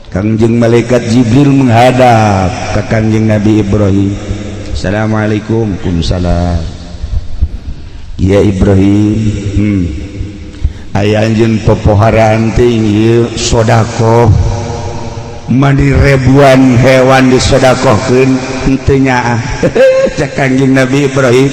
Kangjeng malaikat Jibril menghadap ke Kangjeng Nabi Ibrahim. Assalamualaikum. Waalaikumsalam. Ya Ibrahim, aya anjeun popoharan teh ieu sedekah mandi ribuan hewan disedekahkeun henteu nyaah. Cak Kangjeng Nabi Ibrahim,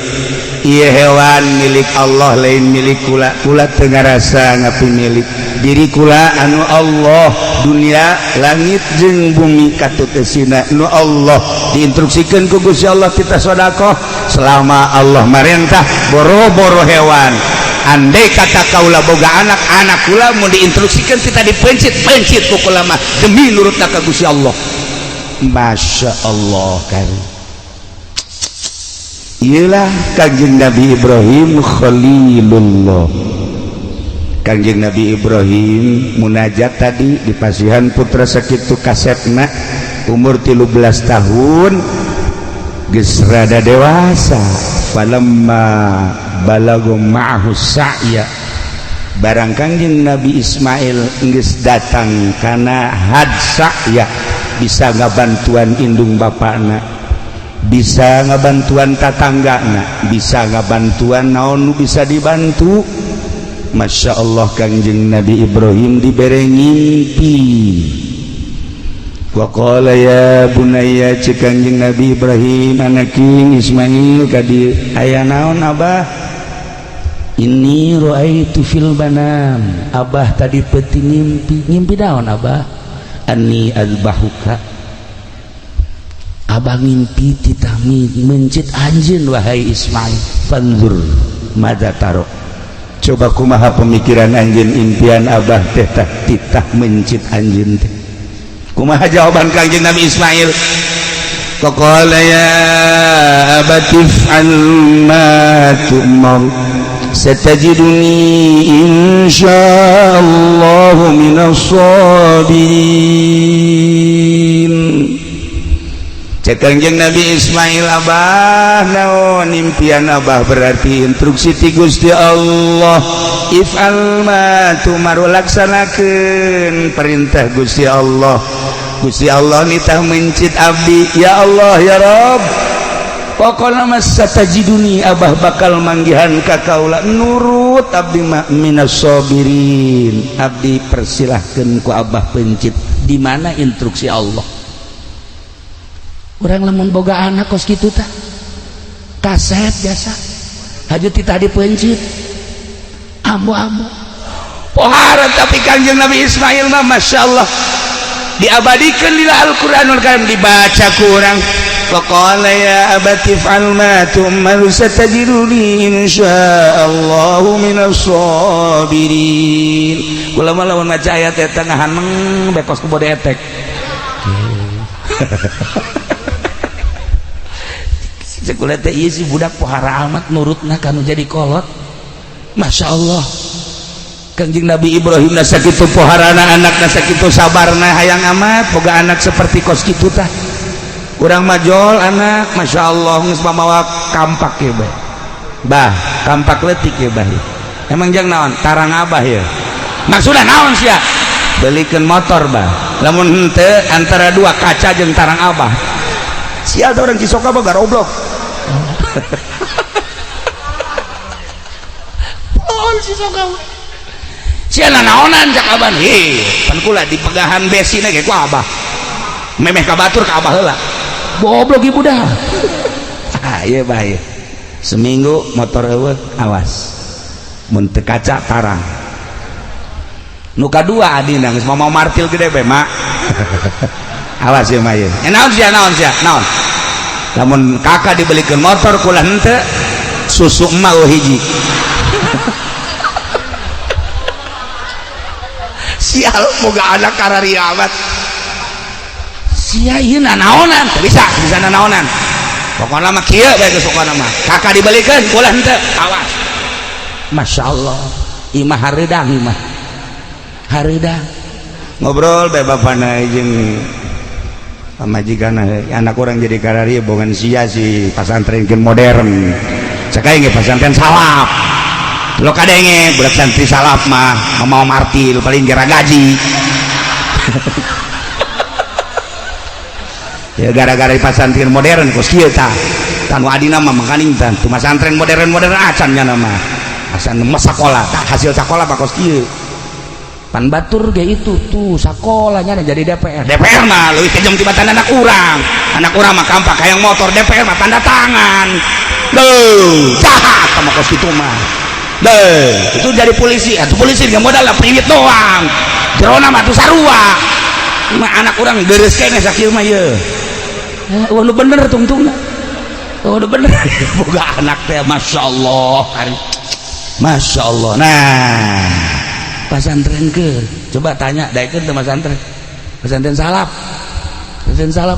ieu hewan milik Allah lain milik kula. Kula teu ngarasa ngapimilik diri kula anu Allah, dunia langit jeung bumi katutesina nu Allah diinstruksikeun ku Gusti Allah kita sedekah selama Allah marentah boro-boro hewan. Andai kata kaula boga anak kula mun diinstruksikeun kita dipencit ku kula mah demi nurutna ka Gusti Allah. Masya Allah kan. Iyalah Kangjeng Nabi Ibrahim Khalilullah. Kangjeng Nabi Ibrahim munajat tadi di pasihan putra sakitu kasetna umur 13 tahun geus rada dewasa. Falamma balagu ma'ahu sa'ya, barang Kangjeng Nabi Ismail geus datang kana had sa'ya, bisa ngabantuan indung bapakna, bisa ngabantuan tatanggana, bisa ngabantuan naon nu bisa dibantu. Masya Allah Kangjeng Nabi Ibrahim dibere ngimpi. Wa qala ya bunayya, cek Kangjeng Nabi Ibrahim anaking Ismail kadi aya naon abah? Inni ra'aitu fil manam, abah tadi peuting ngimpi naon abah? Anni azbahuka, abah ngimpi titah mencit anjeun wahai Ismail. Fanzur madza taro, coba kumaha pemikiran anjeun impian abah teh titah mencit anjeun teh. Kumaha jawaban Kangjeng Nabi Ismail? Faqala ya abati if'al ma tu'mar satajiduni insyaallah minas sabirin. Cek Kangjeng Nabi Ismail, abah naon impian abah? Berarti instruksi ti Gusti Allah. If'al ma tu'mar, laksanakeun perintah Gusti Allah. Gusti Allah nitah mencit abdi, ya Allah ya Rabb, pokona mas satajiduni, abah bakal manggihan ka kaula nurut abdi minas sabirin. Abdi persilahkeun ku abah pencit. Di mana instruksi Allah? Urang lamun boga anak kos kitu tah kaset biasa hajut titah dipencit ambo-ambo pohara. Tapi Kangjeng Nabi Ismail mah Masya Allah diabadikan di Al-Quranul Karim, dibaca ku urang. Faqala ya abati if'al ma tu'mar satajiduni insyaallah minas sabirin. Kula mah lamun maca ayat eta ngahan bekos ku bode etek. Cekulet teh ieu si budak pohara amat nurutna kanu jadi kolot. Masya Allah Kangjeng Nabi Ibrahim na sakitu poharana, anakna sakitu sabarna, hayang amat boga anak seperti kos kitu tah. Urang majol anak Masya Allah geus mamawa kampak ye bah kampak leutik ye bah. Emang jang naon tarang abah ye maksudna naon sia? Belikeun motor bah, lamun henteu antara dua kaca jeung tarang abah sia ada orang Cisoka mah garoblok. Pohon Cisoka sia naonan cak abah. Pan kula di pegahan besina ge ku abah memeh ka batur ka abah heula goblok ibu dah. Ieu bah ieu seminggu motor eueuh awas mun teu kaca tarang. Nu kadua adina geus mau martil gede bae mak. Awas ya mah ieu. Naon sia naon lamun kakak dibelikeun motor kula henteu susu emak hiji. Sial boga anak kararia amat sia ieu naonan teu bisa naonan pokona mah kieu bae geus pokona mah kakak dibelikeun kula henteu awas. Masya Allah imah hareudang imah hareudang ngobrol bae bapana jeung pamajikanna anak orang jadi kararia bogan sia si pasantrenkeun modern cakaing ge pasantren salap lo kadenge budak santri salap mah mau martil paling gara gaji. ya gara-gara di pesantren modern kos kieu tah tanu adina mah makaning tah tu pesantren modern acannya nama asan mah sakola tah hasil sakola pak kos kieu pan batur ge itu tuh sakolanya jadi DPR mah leuwih kejam tibatan anak urang mah kampak hayang motor DPR mah tanda tangan deuh jahat sama kos kitu mah deuh itu jadi polisi atuh polisi ge modal priwit doang jerona mah tuh sarua mah anak urang geureus keneh sakieu mah ye nu bener tungtungna nu bener boga anak teh masyaallah nah pesantren ke coba tanya daekeun teh pesantren salap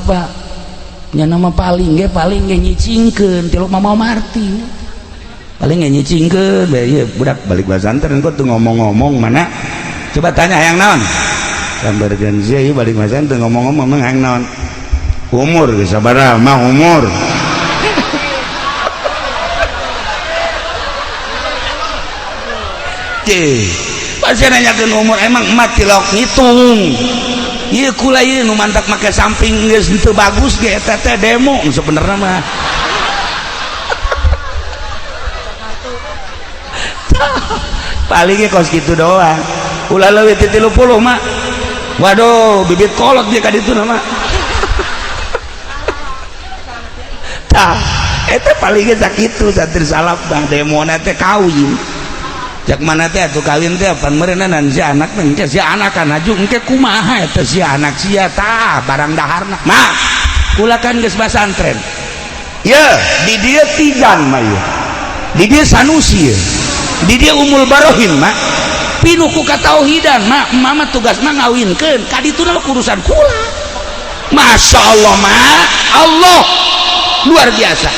Pak nya nama paling ge nyicingkeun ti Mama Marti paling ge nyicingkeun bae ieu budak balik pesantren kok tuh ngomong-ngomong mana coba tanya hayang naon sambarkeun ieu balik pesantren ngomong-ngomong mah hayang naon umur ge sabaraha mah umur pasti nanyakeun umur emang emat tilok ngitung ieu kula ieu nu mantak make samping geus teu bagus ge eta teh demo sebenarnya mah paling kos kitu doang ulah leuwih ti 30 mah waduh bibit kolot dia ka ditu mah tah eta paling sakitu satri salap bang demona teh kawin jak mana teh atuh kawin teh pan meureunan si anak teh si anak kan aju engke kumaha eta si anak sia tah barang daharna mah kula kan geus pesantren ye di dieu Tijan mah ye di dieu Sanusi ye di dieu Umul Barohin mah pinuh ku katauhidan mah mama tugas mah ngawinkeun ka dituna urusan kula masyaallah mah Allah luar biasa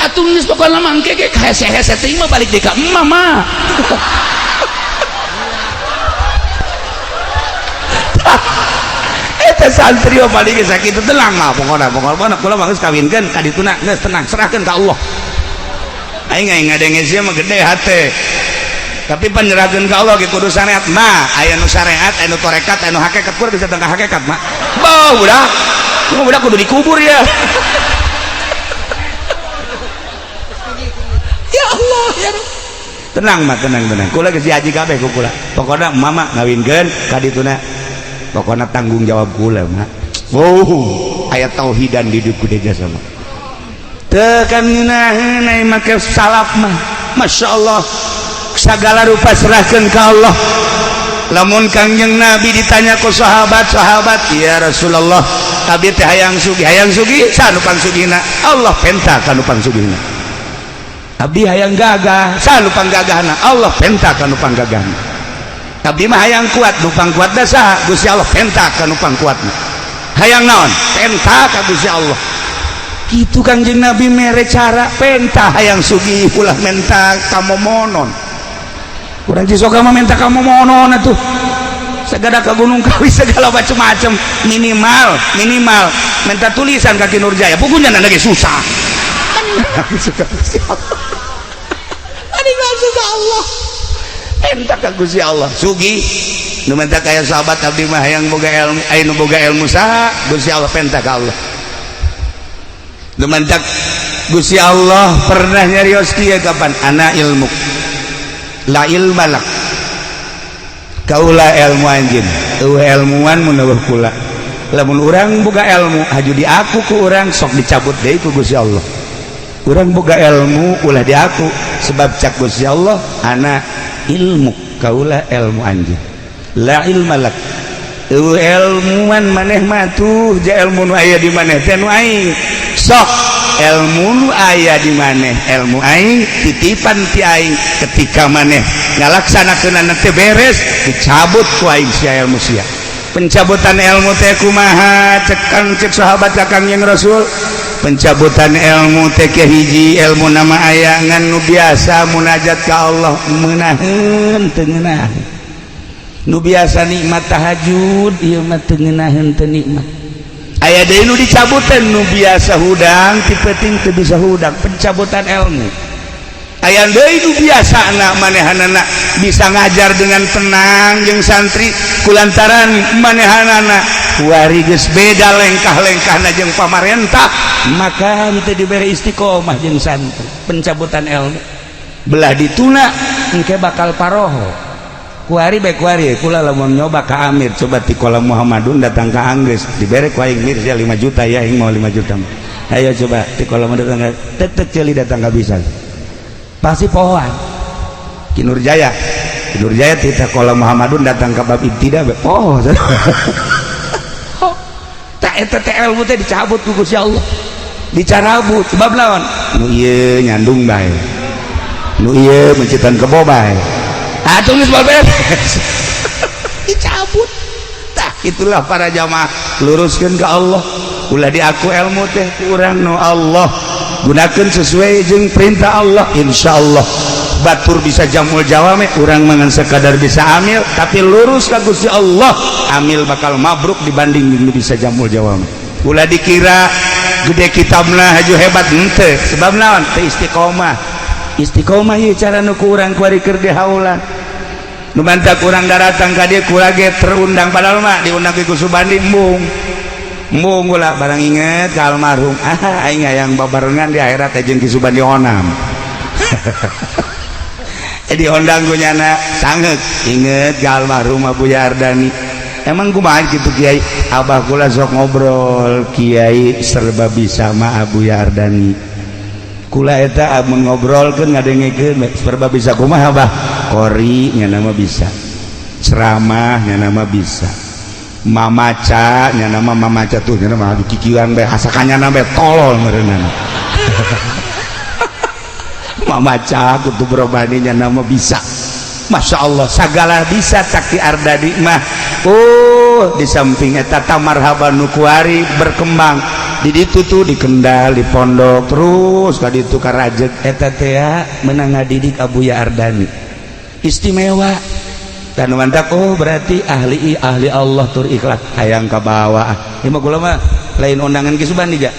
atuh geus pokona mangke ge hese-hese teh mah balik deui ka mama eta santri mah balik sakitu tenang mah pokona kula mah geus kawinkeun ka dituna geus tenang serahkeun ka Allah aing ngadenge sia mah gede hate tapi penyerahkeun ka Allah ge kudu syariat mah aya nu syariat aya nu tarekat aya nu hakikat kudu bisa tengah hakikat mah budak kudu dikubur ya ya Allah ya tenang mah tenang kula geus haji kabeh ku kula pokona mama ngawinkeun ka dituna pokona tanggung jawab kula mah aya tauhidan di hidup kudu jasa mah teu kan ngeunaheun ai make salaf mah masyaallah segala rupa serahkeun ka Allah lamun Kangjeng Nabi ditanya ku sahabat ya Rasulullah abdi teh hayang sugih sanu pangsugihna Allah penta kanu pangsugihna abdi hayang gagah sanu panggagahna Allah penta kanu panggagahna abdi mah hayang kuat nu pangkuatna saha Gusti Allah penta kanu pangkuatna hayang naon penta ka Gusti Allah kitu Kangjeng Nabi mere cara penta hayang sugih ulah menta kamomonon urang cisoka mah menta kamomonon atuh segala ke Gunung Kawi segala macam-macam minimal minta tulisan kaki Nurjaya bukunya lagi susah susah Allah minta ke Gusti Allah sugi nu minta kaya sahabat abdi mah yang boga ilmu anu boga ilmu saha Gusti Allah minta ke Allah nu minta Gusti Allah pernah nyarios kieu kapan ana ilmu la ilmalak kaulah ilmu anjin ilmuwan menurut kula lamun urang boga ilmu haju di aku ku urang sok dicabut deui ku Gusti Allah urang boga ilmu ulah di aku sebab cak Gusti Allah ana ilmu kaulah ilmu anjin la ilmalak ilmuwan maneh mah tuh ja ilmu nu aya di maneh teh nu aing sok ilmu nu aya di maneh ilmu aing titipan ti aing ketika maneh ngalaksanakeunana teh beres dicabut ku aing sia ilmu sia pencabutan ilmu teh kumaha cek sahabat kakang yang Rasul pencabutan ilmu teh ke hiji ilmu nama aya ngan nu biasa munajat ka Allah meunaheun teu ngeunaheun nu biasa nikmat tahajud ieu mah teu ngeunaheun teu nikmat aya deui nu dicabutan nu biasa hudang ti penting teu bisa hudang pencabutan ilmu aya deui nu biasana manehanana bisa ngajar dengan tenang jeung santri kulantaran manehanana kuari geus beda lengkah-lengkahna jeung pamarentah maka henteu dibere istiqomah jeung santri pencabutan ilmu belah dituna engke bakal paroho kuari bae kuari kula lamun nyoba ka Amir coba ti kolam Muhammadun datang ka Anggris dibere ku aing Mir 5 juta ya aing mau 5 juta ayo coba ti kolam datang tetek ceuli datang ka bisa pasti pohoan Ki Nurjaya ti kolam Muhammadun datang ka bab ibtida oh tak eta teh ilmu teh dicabut ku Gusti Allah dicarabut sebab naon nu ieu nyandung bae nu ieu mencitan kebo bae atuh geus beres dicabut tah itulah para jamaah luruskeun ka Allah ulah diaku ilmu teh urang nu Allah gunakeun sesuai jeung perintah Allah insyaallah batur bisa jamul jawame urang mangan sekadar bisa amil tapi lurus ka Gusti Allah amil bakal mabruk dibanding nu bisa jamul jawame ulah dikira gede kitabna haju hebat henteu sebab naon teu istiqomah ieu cara nu ku urang kuari keur dihaulan nu mantak urang daratang ka dieu kula ge terundang padahal mah diundang ku Subandi embung ulah barang inget ka almarhum aing hayang babarengan di akhirat jeung Ki Subandi onam diundang ku nyana sangeuk inget ka almarhum Abu Yardani emang kumaha kitu Kiai abah kula sok ngobrol Kiai serba bisa mah Abu Yardani kula eta mengobrolkeun ngadengekeun serba bisa kumaha abah kori nya nama bisa ceramah nya nama bisa mamaca nya nama mamaca tuh nya nama kikieuan bae hasakannya nama tolol meureunana mamaca kutu berobani nya nama bisa Masya Allah sagala bisa cak ti Ardadi mah di samping eta tamarhaban nu kuari berkembang di ditu tuh di Kendal di pondok terus ka ditu ka Rajeg eta teh meunang ngadidik Abuya Ardani istimewa dan mantak berarti ahli Allah tur ikhlas hayang ka bawah ieu mah kula mah lain undangan Ki Subandi ja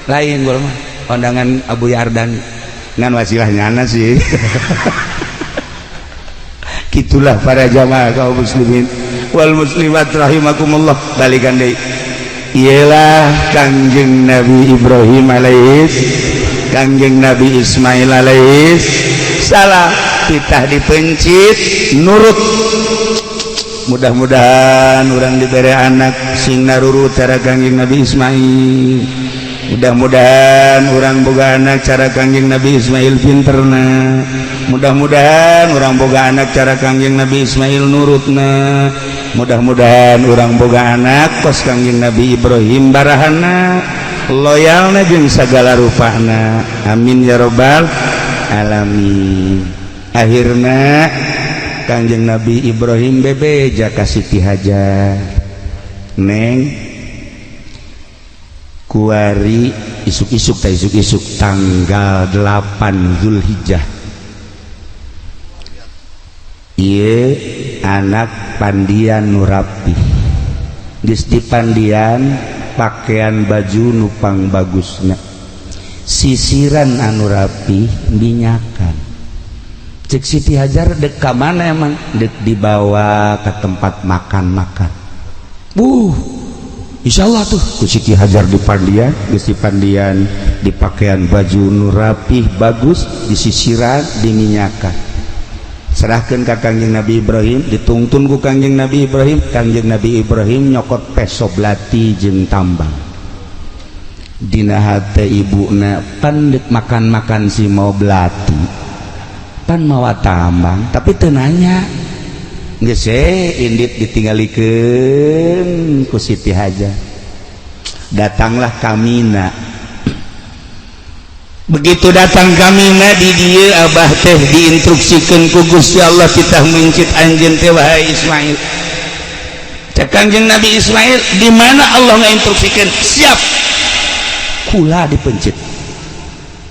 lain kula mah undangan Abuya Ardani ngan wasilah nyana sih gitulah para jamaah kaum muslimin wal muslimat rahimakumullah balikan deui ialah Kangjeng Nabi Ibrahim alaihis Kangjeng Nabi Ismail alaihis salah titah dipencit nurut mudah-mudahan orang diberi anak sing narurut cara Kangjeng Nabi Ismail mudah-mudahan orang boga anak cara Kangjeng Nabi Ismail pinterna mudah-mudahan orang boga anak cara Kangjeng Nabi Ismail nurutna mudah-mudahan orang boga anak kos Kangjeng Nabi Ibrahim barahana loyalna jeung sagala rupana amin ya rabbal alamin akhirna Kangjeng Nabi Ibrahim bebeja ka Siti Hajar neng kuari isuk-isuk tanggal 8 Zulhijjah ieu anak pandian nu rapi geus dipandian pakaian baju nu pang bagusna sisiran anu rapi minyakan cek Siti Hajar dek ka mana emang dek dibawa ke tempat makan-makan insyaallah tuh ku Siti Hajar dipandian geus dipandian di pakaian baju nu rapih bagus disisiran diminyakan serahkeun ka Kangjeng Nabi Ibrahim ditungtun ku Kangjeng Nabi Ibrahim Kangjeng Nabi Ibrahim nyokot peso belati jeung tambang dina hate ibuna pan deuk makan-makan si mau belati pan mawa tambang tapi teu nanya geus indit ditinggalikeun ku Siti Hajar datanglah kamina begitu datang kamina di dieu abah teh diinstruksikeun ku Gusti Allah titah mencit anjeun teh wahai Ismail cek Kangjeng Nabi Ismail di mana Allah ngainstruksikeun siap kula dipencit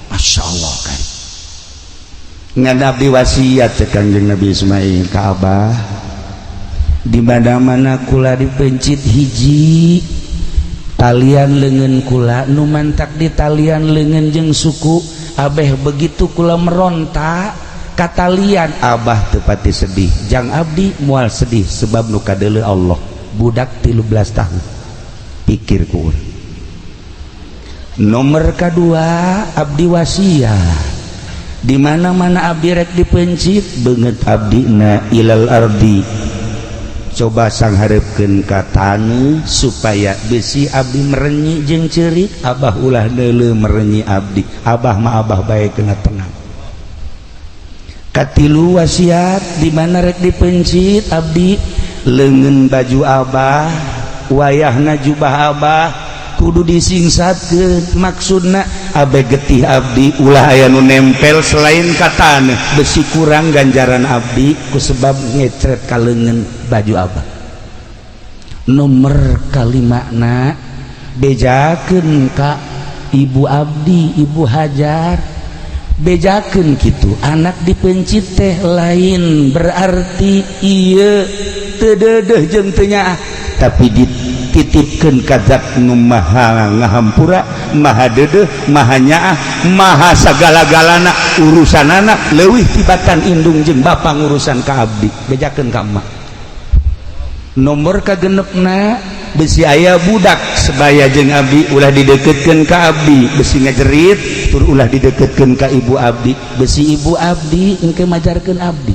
Masya Allah kan ngadabdi wasiat cek Kangjeng Nabi Ismail ka abah di mana-mana kula dipencit hiji talian leungeun kula nu mantak di talian leungeun jeung suku abeh begitu kula meronta ka talian abah teu pati sedih jang abdi moal sedih sebab nu kadeuleu Allah budak 13 tahun pikir ku urang. Nomor kedua abdi wasiat di mana-mana abdi rek dipencit beungeut abdina ilal ardi coba sangharepkeun ka taneuh supaya besi abdi merenyi jeung ceurik abah ulah deuleu merenyi abdi abah mah abah bae kena tenang. Katilu wasiat di mana rek dipencit abdi leungeun baju abah wayahna jubah abah kudu disingsatkeun maksudna abe getih abdi ulah aya nu nempel selain ka taneuh besi kurang ganjaran abdi kusebab ngecret ka leungeun baju abah. Nomor kalimana bejakeun ka ibu abdi ibu hajar bejakeun kitu anak dipencit teh lain berarti ieu teu deudeuh jeung teu nyaah tapi dititipkeun ka zat nu maha ngahampura maha deudeuh maha nyaah maha sagala-galana urusanana leuwih tibatan indung jeung bapa ngurusan ka abdi bejakeun ka emak. Nomor kagenepna besi aya budak sebaya jeung abdi ulah dideketkeun ka abdi besi ngajerit tur ulah dideketkeun ka ibu abdi besi ibu abdi engke majarkeun abdi.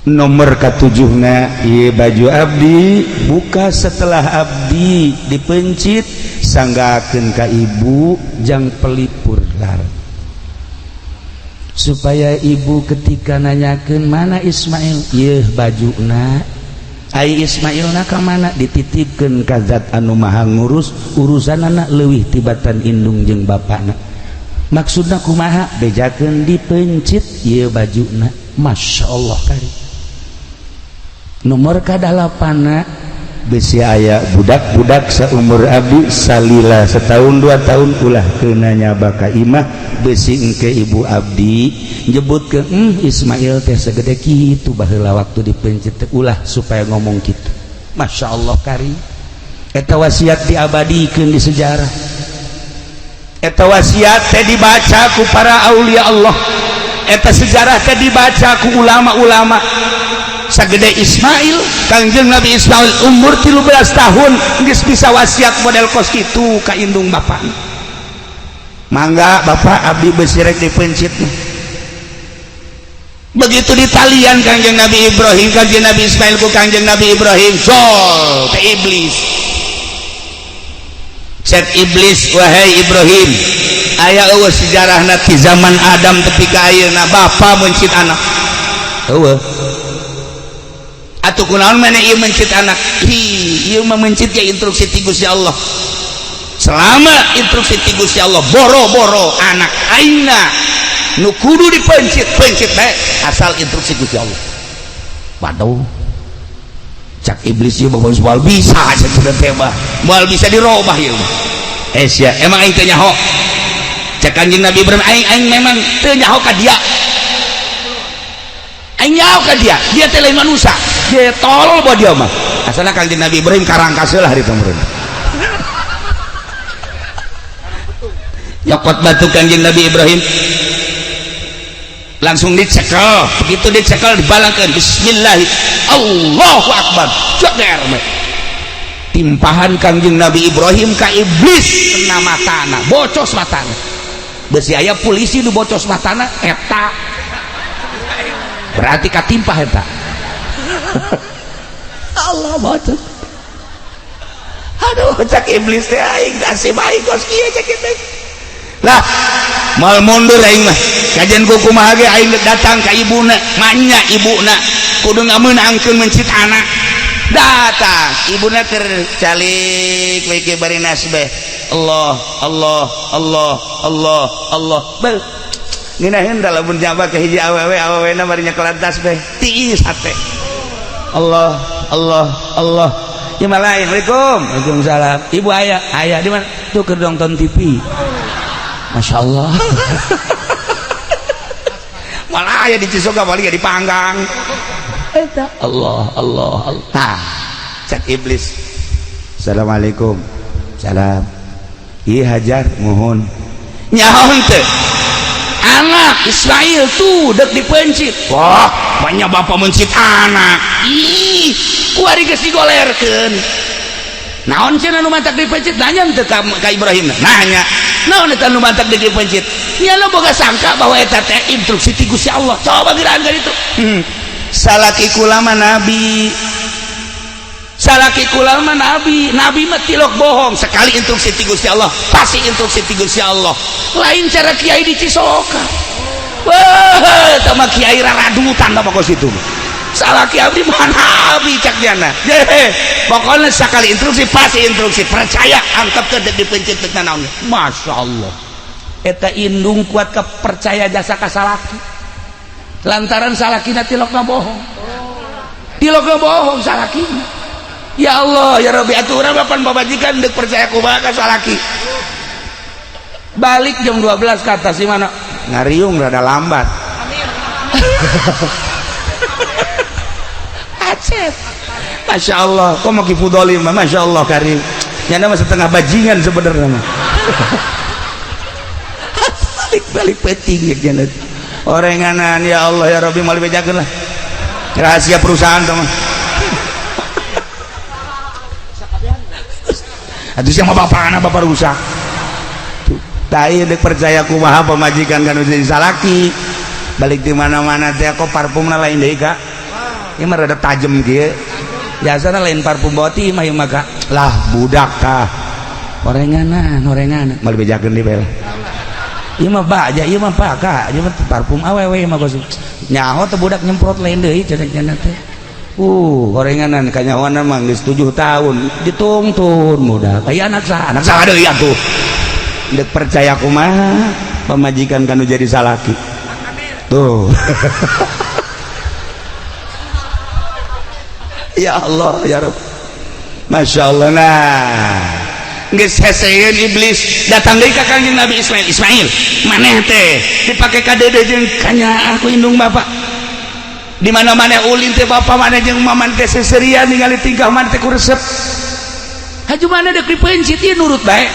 Nomor katujuhna ieu baju abdi buka setelah abdi dipencit sanggakeun ka ibu jang pelipur lar supaya ibu ketika nanyakeun mana Ismail ieu bajuna ai Ismailna ka mana dititipkeun ka zat anu maha ngurus urusanana leuwih tibatan indung jeung bapana. Maksudna kumaha bejakeun dipencit ieu bajuna masyaallah kari. Nomor kadalapana besi aya budak-budak saumur abdi salila setahun 2 tahun ulah keuna nyaba ka imah besi engke ibu abdi nyebutkeun Ismail teh segede kitu baheula waktu dipencit teh ulah supaya ngomong kitu. Masyaallah kari. Eta wasiat diabadikeun di sejarah. Eta wasiat teh dibaca ku para aulia Allah. Eta sejarah teh dibaca ku ulama-ulama. Sagede Ismail Kangjeng Nabi Ismail umur 13 tahun geus bisa wasiat model kos kitu ka indung bapana. Mangga bapak abdi besi rek dipencit. Begitu ditalian Kangjeng Nabi Ibrahim Kangjeng Nabi Ismail ku Kangjeng Nabi Ibrahim jol ke iblis. Cek iblis wahai Ibrahim aya eueuh sejarahna ti zaman Adam tepi ka ayeuna bapa mencit anak. Eueuh atuh kunaon mana ieu mencit anak ieu mah mencit ge instruksi ti Gusti Allah selama instruksi ti Gusti Allah boro-boro anak aina nu kudu dipencit pencit bae asal instruksi Gusti Allah. Waduh cak iblis ieu mah moal bisa aja sudah tebah moal bisa dirobah ieu mah sia emang aing teu nyaho cak Kanjeng Nabi Ibrahim aing memang teu nyaho ka dia aing nyaho ka dia teh lain manusia dia tolol buat dia mah asalnya Kanjeng Nabi Ibrahim karangkaseuh lah hari temurun nyokot batu Kanjeng Nabi Ibrahim langsung dicekel begitu dicekel dibalangkeun bismillah Allahu akbar ceger timpahan Kanjeng Nabi Ibrahim ka iblis kena matana bocos matana besi aya polisi nu bocos matana eta berarti katimpah eta Allah bocor. Aduh cak iblis teh aing nasib aing kos kieu cak kitu. Lah mal mundur aing mah. Kajian ku kumaha ge aing datang ka ibuna, manya ibuna kudu ngameunangkeun mencit anak. Datang ibuna keur calik we ke bari nasbeh. Allah Allah Allah Allah Allah. Beuh. Nginaheun da lamun nyaba ke hiji awewe-awewena bari nyekelat tasbih. Tiis hate. Allah Allah Allah ya malain Waalaikumsalam ibu ayah di mana tuh keur nonton TV Masya Allah malah ayah di Cisoga balik di Panggang Allah Allah Allah cek iblis Assalamualaikum salam iya hajar mohon nyaho teh anak Ismail tuh dek dipencit wah bapaknya bapak mencit anak ih kuari geus digolerkeun naon cenah nu mantak dipencit nanya teu ka Ibrahim nanya naon eta nu mantak dipencit nya lo boga sangka bahwa eta teh instruksi ti Gusti Allah coba giraan ka ditu salaki kulama nabi salaki kulama nabi mah tilok bohong sekali instruksi ti Gusti Allah pasti instruksi ti Gusti Allah lain cara kiai dicisokan wah sama kiai raradutan apa kos itu salaki abdi mah nabi cak jana pokoknya sekali instruksi pasti instruksi percaya antep ke dipencit teu naon Masya Allah eta indung kuat ke percaya jasa ka salaki lantaran salakina tilokna bohong salakina ya Allah ya Rabbi atuh urang papan babajikan deuk percaya kumaha ka salaki balik jam 12 ke atas di mana ngariung rada lambat acet Masya Allah kok mau kifudolim Masya Allah karim nyana mah setengah bajingan sebenarnya mah balik peting ya jangan orenganan ya Allah ya Rabbi mau dibejakeun lah rahasia perusahaan teman aduh siapa bapak rusak tai dek percaya kumaha pemajikan kan jadi salaki balik di mana-mana teh kok parfumna lain deui Kak ieu mah rada tajem kieu biasana lain parfum boti mah ieu mah Kak lah budak Kak orenganan mal bejakeun di bel ieu mah baja ieu mah Pak Kak ieu mah parfum awewe mah kos nyaho teh budak nyemprot lain deui cenah teh orenganan kanyahoana mah geus 7 tahun ditungtun budak aya anak saha deui atuh dek percaya kumaha pemajikan kanu jadi salaki tuh ya Allah ya Rabb Masya Allah nah geus heseun iblis datang deui ka Kangjeng Nabi Ismail maneh teh dipake ka dede jeung kanya aku indung bapak di mana-mana ulin teh bapak maneh jeung maman teh seserian ningali tingkah maneh teh kuresep haju maneh deuk dipencit ieu nurut bae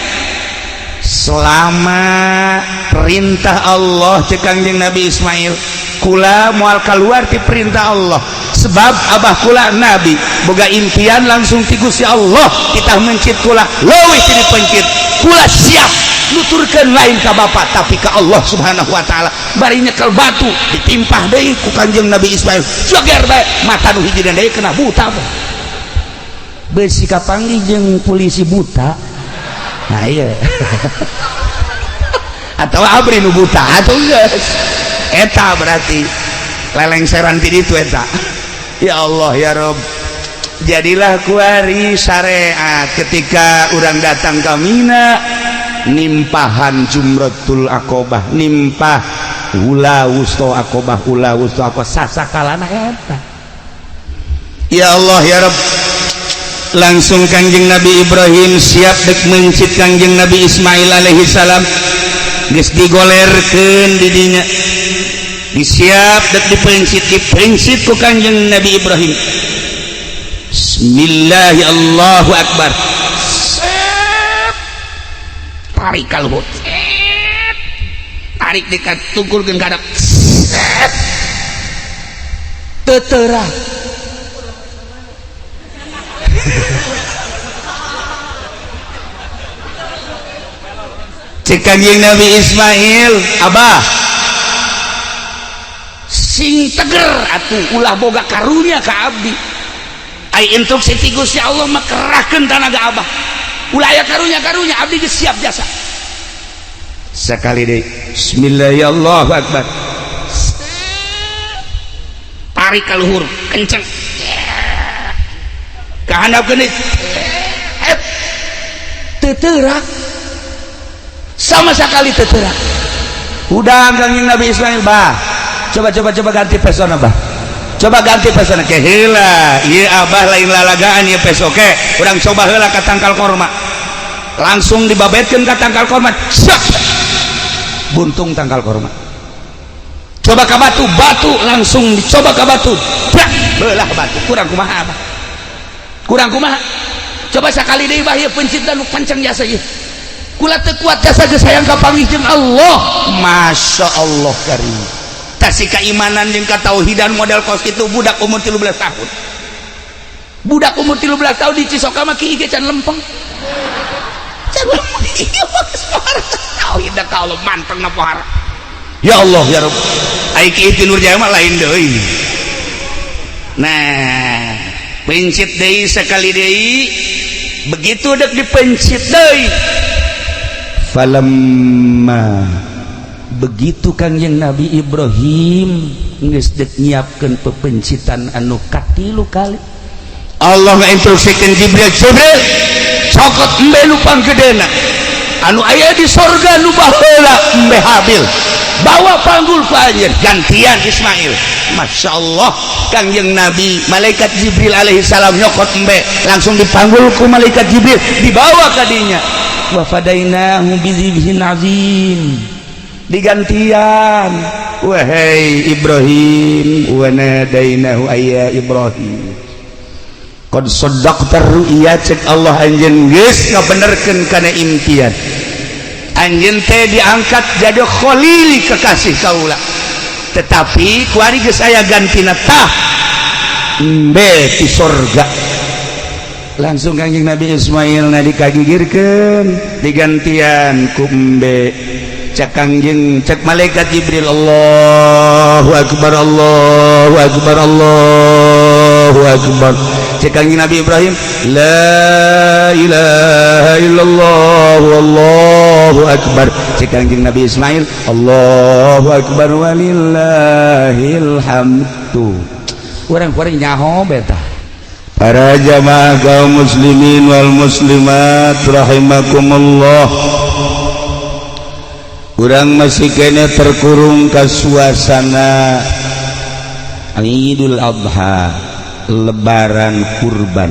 selama perintah Allah cek Kangjeng Nabi Ismail kula moal keluar ti perintah Allah sebab abah kula Nabi boga impian langsung ti Gusti Allah kita mencit kula leuwih ti dipencit kula siap nuturkeun lain ka bapak tapi ka Allah Subhanahu wa taala bari nyekel batu ditimpah deui ku Kangjeng Nabi Ismail joger bae mata nu hiji deui kena buta beusi kapanggih jeung polisi buta nah iya atau abri nu buta atau geus eta berarti lelengseran ti ditu eta ya Allah ya Rabb jadilah kuari syariat ketika urang datang ka Mina nimpahan Jumratul Aqobah nimpah ula wusta Aqobah ula wusta apa sasakalana eta ya Allah ya Rabb langsung Kangjeng Nabi Ibrahim siap dek mencit Kangjeng Nabi Ismail alaihi salam geus digolerkeun di dinya disiap dek dipencit ku Kangjeng Nabi Ibrahim bismillahi Allahu akbar tarik ka luhur tarik dekat tungkulkeun ka hadap teuteurah cek Kangjeng Nabi Ismail abah sing teger atuh ulah boga karunya ka abdi ai instruksi ti Gusti Allah mah kerahkeun tanaga abah ulah aya karunya abdi geus siap jasa sakali deui bismillahirrahmanirrahim Allahu akbar tarik ka luhur kenceng kahandapkeun deui teuteurah sama sekali teuteurah udah Kangjeng Nabi Ismail bah coba ganti pesona bah coba ganti pesona ke heula ieu abah lain lalagaan ieu peso ke urang coba heula ka tangkal korma langsung dibabetkeun ka tangkal korma buntung tangkal korma coba ka batu langsung dicoba ka batu belah batu kurang kumaha abah kurang kumaha coba sekali deui bah ieu pencit dan pancang jasa ieu kula teu kuat jasa geus hayang kapanggih jeung Allah Masya Allah karim tasih keimanan jeung katauhidan model kos kitu budak umur 13 tahun. Budak umur 13 tahun di Cisoka mah kieu ge can lempeng. Can lempeng ieu mah geus pohara. Tauhid ka Allah mantengna pohara. Ya Allah ya Rabb. Ai kieu ti Nurjaya mah lain deui. Nah, pencit deui sekali deui. Begitu dek dipencit deui. Falamma begitu Kangjeng Nabi Ibrahim geus dek nyiapkeun pepencitan anu katilu kali. Allah ngainstruksikeun Jibril, Jibril sokot embe nu panggedena anu aya di sorga nu baheula embe Habil. Bawa panggul ka anjeun gantian Ismail. Masya Allah Kangjeng Nabi malaikat Jibril alaihi salam nyokot embe langsung dipanggul ku malaikat Jibril dibawa ka dinya. Wa fadainahu bizibhin azim digantian. Wahai Ibrahim wa nadainahu ayya Ibrahim qad saddaqta ru'ya cek Allah anjeun geus ngabenerkeun kana impian. Anjeun teh diangkat jadi khalil kekasih kaula, tetapi kuari geus aya gantina tah embe ti sorga. Langsung Kangjeng Nabi Ismail na dikagigirkeun digantian ku embe. Cek Kangjeng cek malaikat Jibril, Allahu akbar Allahu akbar Allahu akbar. Cek Kangjeng Nabi Ibrahim, la ilaha illallah wallahu akbar. Cek Kangjeng Nabi Ismail, Allahu akbar walillahil hamdu. Urang-urang nyaho beta. Para jamaah kaum muslimin wal muslimat rahimakumullah. Urang masih kene terkurung ka suasana Idul Adha, lebaran kurban.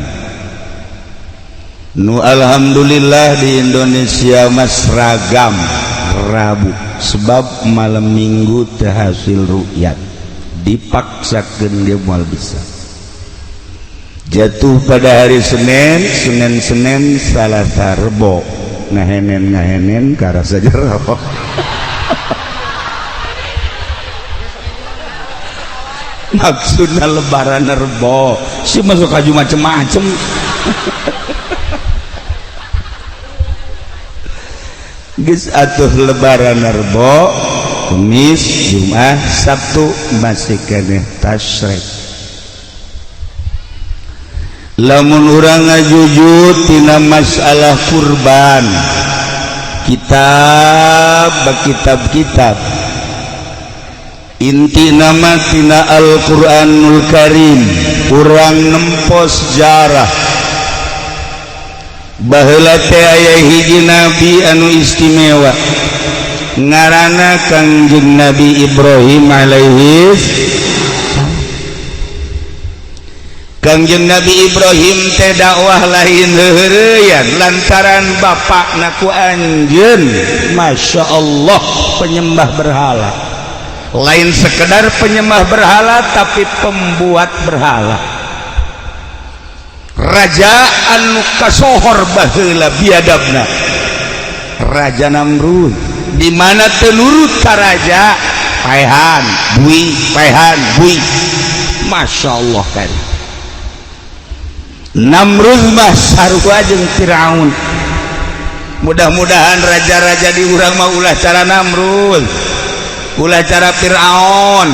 Nu alhamdulillah di Indonesia mas ragam Rabu sebab malam minggu teu hasil ru'yat dipaksakeun dia moal bisa. Jatuh pada hari Senin Salasa Rebo ngahenen karasa jero. Maksudna lebaran Rebo si masuk kaju macem-macem. Geus atuh lebaran Rebo, Kamis, Jumat, Sabtu masih keneh tasyrik. Lamun urang ngajujut tina masalah kurban, kitab inti nama tina Al-Quranul Karim urang nempos sejarah baheula teh aya hiji nabi anu istimewa ngaranna Kangjeng Nabi Ibrahim alaihi. Kangjeng Nabi Ibrahim teh dakwah lain heureuyan lantaran bapakna ku anjeun Masya Allah penyembah berhala. Lain sekedar penyembah berhala tapi pembuat berhala. Raja anu kasohor baheula biadabna Raja Namrud, di mana teu nurut ka raja paehan bui. Masya Allah kan Namrud mah sarua jeung Firaun. Mudah-mudahan raja-raja di urang mah ulah cara Namrud, ulah cara Firaun.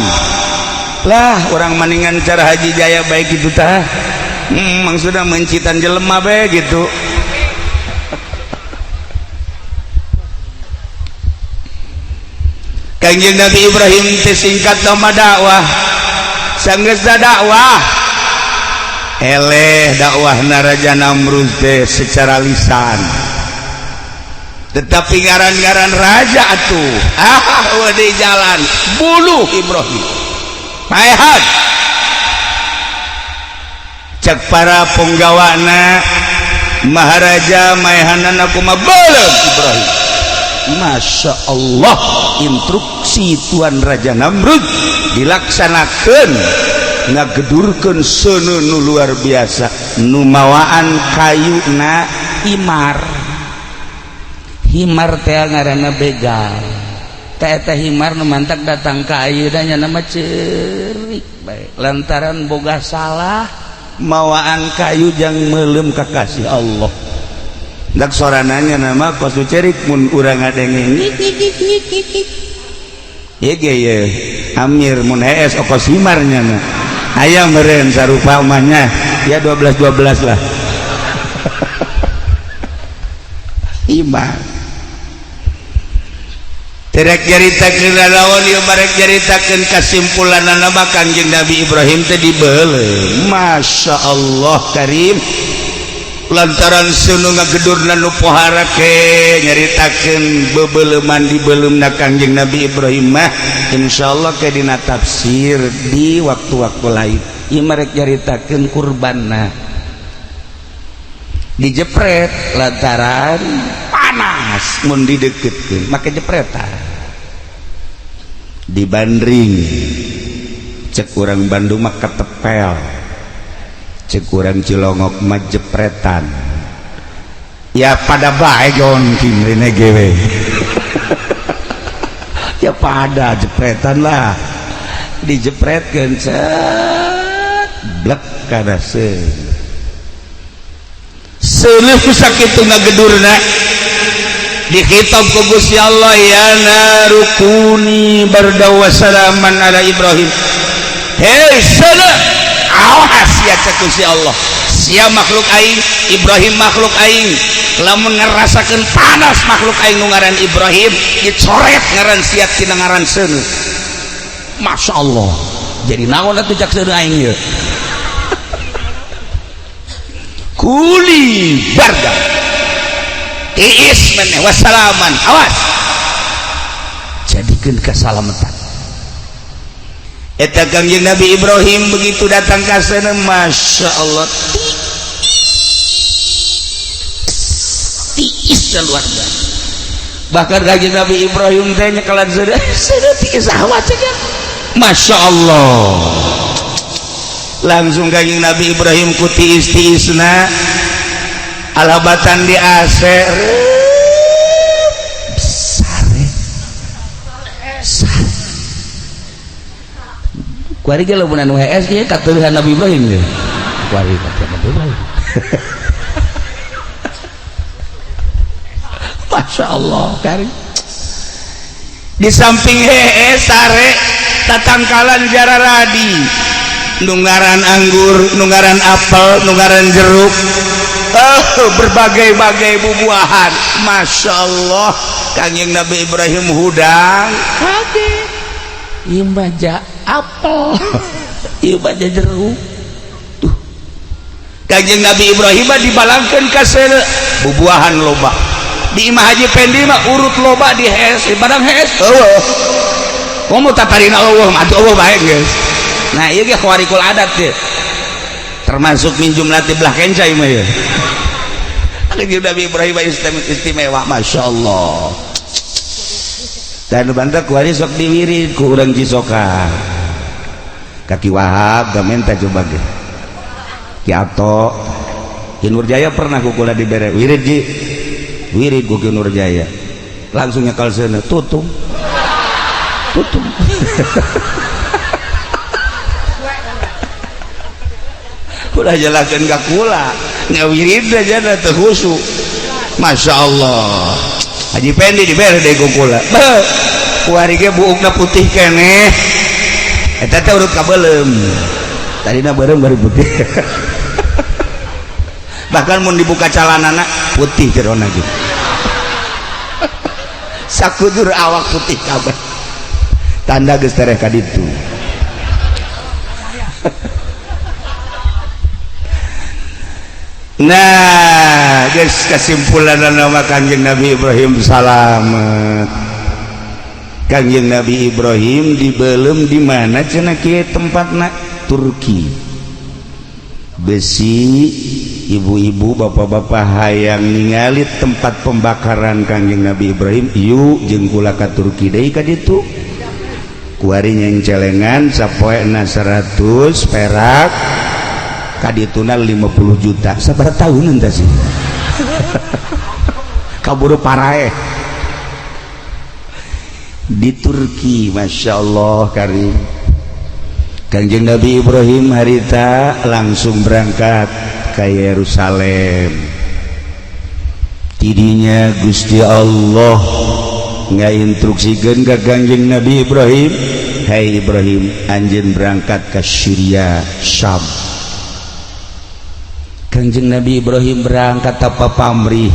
Lah orang maningan cara Haji Jaya baik gitu tah. Maksudnya mencitan jelema bae gitu. Kangjeng Nabi Ibrahim teh singkat nama dakwah. Sanggeus dakwah eleh dakwahna Raja Namrud teh secara lisan, tetapi ngaran-ngaran raja atuh di jalan bunuh Ibrahim paehan. Cek para penggawana Maharaja maehanana kumaha beuleug Ibrahim. Masya Allah instruksi Tuan Raja Namrud dilaksanakeun ngagedurkeun seuneu nu luar biasa nu mawaan kayuna himar teh ngaranna begal teh himar nu mantak datang ka ayeuna nama ceurik bae lantaran boga salah mawaan kayu jang meulem kakasih Allah dak sorananya nama kosu cerik mun urang ngadenge ye ge ye amir mun hees okos himarnya na aya meureun sarupa umahnya ya 12 lah himar terek jaritakeun lawan ieu barek jaritakeun kasimpulanna mah Kangjeng Nabi Ibrahim teh dibeuleuh Masya Allah Karim lantaran seunu ngagedurna nu pohara ke nyaritakeun bebeuleuman dibeuleuhna Kangjeng Nabi Ibrahim mah insyaallah ke dina tafsir di waktu-waktu lain ieu marek nyaritakeun kurbanna dijepret lantaran panas mun dideukeutkeun make jepretan dibandring cek urang Bandung mah ketepel cek urang Cilongok mah jepretan ya pada bae jonking rene gewe ya pada jepretan lah dijepretkeun cet blek kana seuleuh sakitu ngagedurna dikhitab ku Gusti Allah ya narukuni barda wa salaman ala Ibrahim hei seuleuh awas ya cek Gusti Allah sia makhluk aing Ibrahim makhluk aing lamun ngerasakeun panas makhluk aing nu ngaran Ibrahim dicoret ngaran sia tina ngaran seuleuh Masya Allah jadi naon atuh cak seuleuh aing ieu kuli barda iis meneh wassalaman awas jadikeun kasalamatan eta Kangjeng Nabi Ibrahim begitu datang ka sana Masya Allah tiis luar biasa bahkan Kangjeng Nabi Ibrahim teh nyekelan seudeuh tiis awat cenah Masya Allah langsung Kangjeng Nabi Ibrahim ku tiis-tiisna alabatan di AC sare kuari ge lamun anu HS ge kateuhan Nabi Ibrahim ge kuari kateuhan Nabi Ibrahim Masya Allah kari di samping HS sare tatangkalan jara radi nungaran anggur nungaran apel nungaran jeruk berbagai-bagai bubuahan Masya Allah Kangjeng Nabi Ibrahim hudang kaget ieu baja apel ieu baja jeruk tuh Kangjeng Nabi Ibrahim dibalangkeun ka seuleuh bubuahan loba di Imah Haji Pendi mah urut loba di hes di barang hes eueuh komo tatarina Allah atuh Allah bae geus nah ieu ge khawarikul adat teh termasuk min jumlati belah kencai mah ya Kangjeng Nabi Ibrahim istimewa Masya Allah dan bantak kuari sok diwirid ku urang Cisoka kaki Wahab gamenta coba ge Ki Ato Ki Nurjaya pernah kukula dibere wirid ji wirid ku Ki Nurjaya langsung nyekal seuneu tutung udah jelakeun ka kula ngawirid aja teh khusyuk Masya Allah Haji Pendi dibere deui ku kula kuari ge buukna putih keneh eta teh urut ka beulem tadina beureum bari putih bahkan mun dibuka calanana putih jerona gitu sakudur awak putih kabeh tanda geus tereh ka ditu nah guys kesimpulan nama Kangjeng Nabi Ibrahim salamet Kangjeng Nabi Ibrahim dibeulem di mana cenah kieu tempatna Turki besi ibu-ibu bapak-bapak hayang ningali tempat pembakaran Kangjeng Nabi Ibrahim yuk jeung kula ka Turki deui ka ditu kuari nyencelengan sapoena 100 perak kadituna 50 juta sabar tahun entah sih kaburu parae di Turki. Masya Allah karim. Kanjeng Nabi Ibrahim harita langsung berangkat ke Yerusalem. Tidinya Gusti Allah ngainstruksikeun ka Kanjeng Nabi Ibrahim, hai Ibrahim, anjeun berangkat ke Syria Syam. Kanjeng Nabi Ibrahim berangkat apa pamrih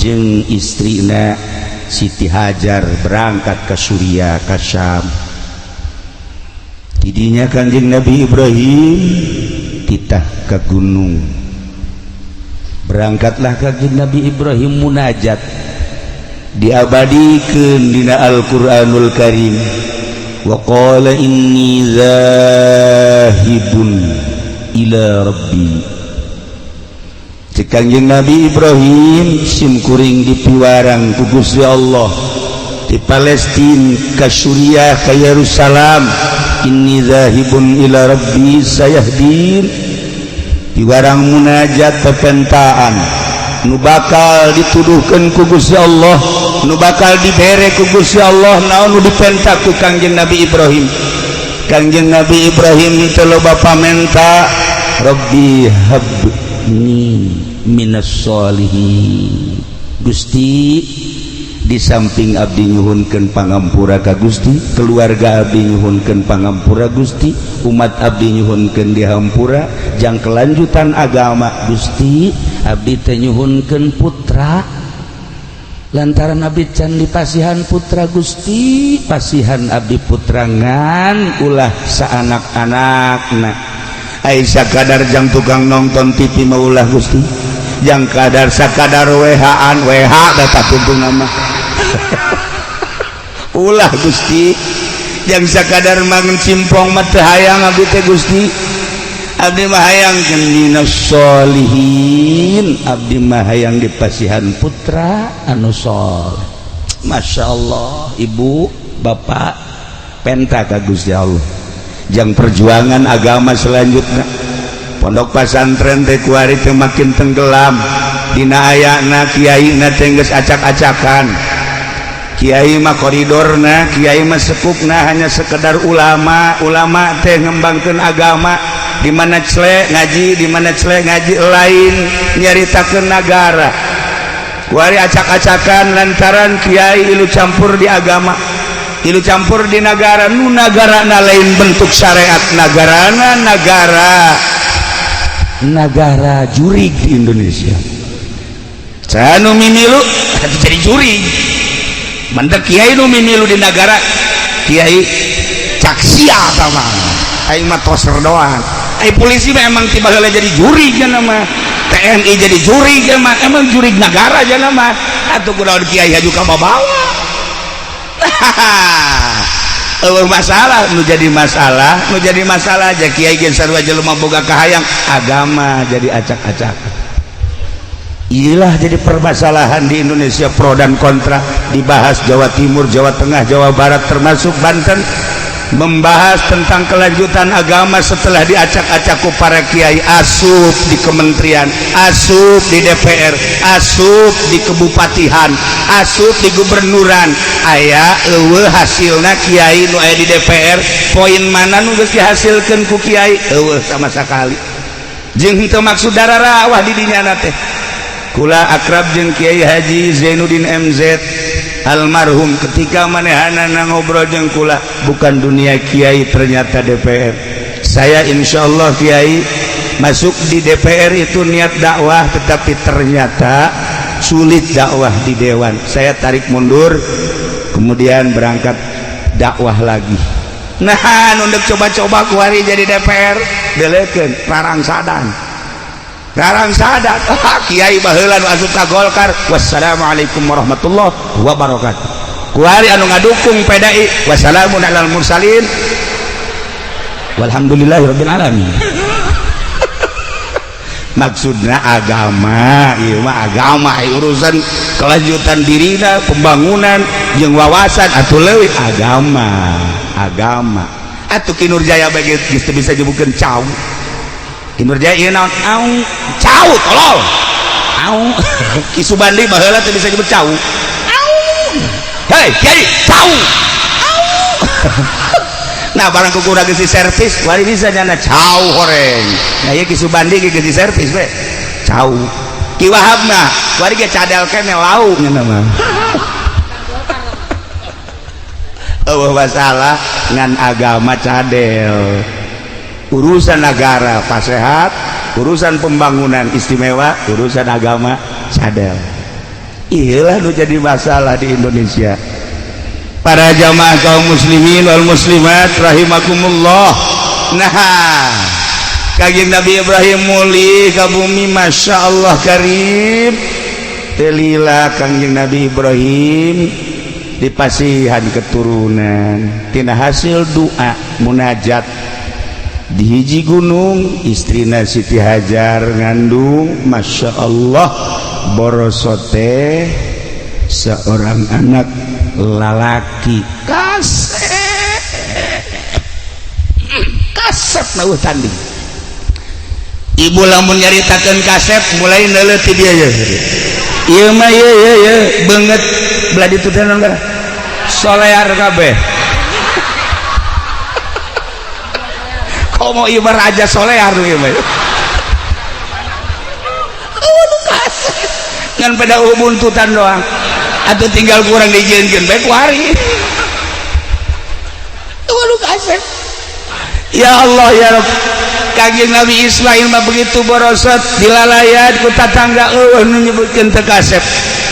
jeung istrina Siti Hajar berangkat ke Syria ke Syam. Tidinya Kanjeng Nabi Ibrahim titah ke gunung. Berangkatlah Kanjeng Nabi Ibrahim munajat diabadikeun dina Al-Qur'anul Karim. Wa qala inni zahibun ila rabbi. Kanjeng Nabi Ibrahim simkuring dipiwarang ku Gusti Allah di Palestina ka Suriah ka Yerusalem. Inni zahibun ila rabbi sayahdin. Piwarang munajat pepentaan nu bakal dituduhkeun ku Gusti Allah, nu bakal dibere ku Gusti Allah, naon nu dipenta ku Kanjeng Nabi Ibrahim. Kanjeng Nabi Ibrahim teh loba pamenta, Rabbi habni minas sholihin. Gusti, di samping abdi nyuhunkeun pangampura ka Gusti, keluarga abdi nyuhunkeun pangampura Gusti, umat abdi nyuhunkeun dihampura, jang kelanjutan agama Gusti, abdi teh nyuhunkeun putra. Lantaran abdi can dipasihan putra Gusti, pasihan abdi putra ngan ulah saanak-anakna. Ai sakadar jang tukang nonton TV maulah Gusti, jang kadar sakadar WH-an WH data tuntung nama ulah Gusti, yang sakadar mangun cimpong mah teu hayang abdi teh Gusti. Abdi mah hayang minas sholihin, abdi mah hayang dipasihan putra anu saleh. Masya Allah, ibu bapak penta ka Gusti Allah. Jang perjuangan agama selanjutnya pondok pesantren teh kuari teh makin tenggelam. Dina ayana kiai na teh geus acak-acakan. Kiai mah koridorna, kiai mah sekupna hanya sekedar ulama. Ulama teh ngembangkeun agama, di mana celek ngaji, di mana celek ngaji lain nyaritakeun nagara. Kuari acak-acakan lantaran kiai ilu campur di agama, ilu campur di negara. Nu nagarana lain bentuk syariat nagarana, negara jurig di Indonesia. Saya nu mimilu jadi jurig. Mendek kiai nu mimilu di negara, kiai caksia sama. Aing mah toser doang. Ai polisi memang tiba heula jadi jurig cenah mah. TNI jadi jurig mah, emang jurig negara cenah mah. Atuh kunaon kiai haju ka bawa. Masalah nu jadi masalah aja kiai gen sarua jelema boga kahayang agama jadi acak-acak. Inilah jadi permasalahan di Indonesia, pro dan kontra dibahas. Jawa Timur, Jawa Tengah, Jawa Barat termasuk Banten membahas tentang kelanjutan agama setelah diacak-acak ku para kiai. Asup di kementerian, asup di DPR, asup di kebupatihan, asup di gubernuran. Aya eueuh hasilna kiai nu aya di DPR, poin mana nu geus dihasilkeun ku kiai eueuh sama sakali. Jeung henteu maksud dararawah di dinyana teh. Kula akrab jeung Kiai Haji Zainuddin MZ almarhum, ketika manehana ngobrol jeung kula, bukan dunia kiai ternyata DPR. Saya insyaallah kiai masuk di DPR itu niat dakwah, tetapi ternyata sulit dakwah di dewan. Saya tarik mundur, kemudian berangkat dakwah lagi. Nah, nunduk coba-coba kuari jadi DPR, delekeun Rarang Sadan. Kiai baheula nu asup ka Golkar. Wassalamualaikum warahmatullahi wabarakatuh. Kuari anu ngadukung PDI, wassalamun alal mursalin walhamdulillahirabbil alamin. Maksudna agama, ieu mah agama, urusan kelanjutan dirina, pembangunan jeung wawasan atuh leuwih agama. Atuh Kinurjaya bage geus teu bisa nyebutkeun cau. Kinurjaya ieu naon? Cau tolol. Ki Subandi baheula teu bisa nyebut cau. Hei, kiai, cau. nah barang kukurang geus servis wari bisa nyana cau horeng nah ieu ki Subandi geus servis we cau Ki Wahab mah wari ge cadel kene lauk nya mah eueuh masalah ngan agama cadel urusan negara pasehat urusan pembangunan istimewa urusan agama cadel iyalah nu jadi masalah di Indonesia. Para jamaah kaum muslimin wal muslimat rahimakumullah. Nah Kangjeng Nabi Ibrahim muli ka bumi Masya Allah karim telila Kangjeng Nabi Ibrahim dipasihan keturunan tina hasil doa munajat di hiji gunung istrina Siti Hajar ngandung Masya Allah borosote seorang anak lalaki kasep nauh tanding ibu lamun nyaritakeun kasep mulai neuleut ti dia ya ieu mah ye beungeut belah ditu teh naon solear kabeh komo ieu raja solear ieu mah kasep ngan pada ubuntutan doang atau tinggal kurang dijieunkeun bae ku hari waduh kasep ya Allah ya Rabb Kangjeng Nabi Ismail mah begitu borosot dilalayat ku tatangga eueuh nu nyebutkeun teu kasep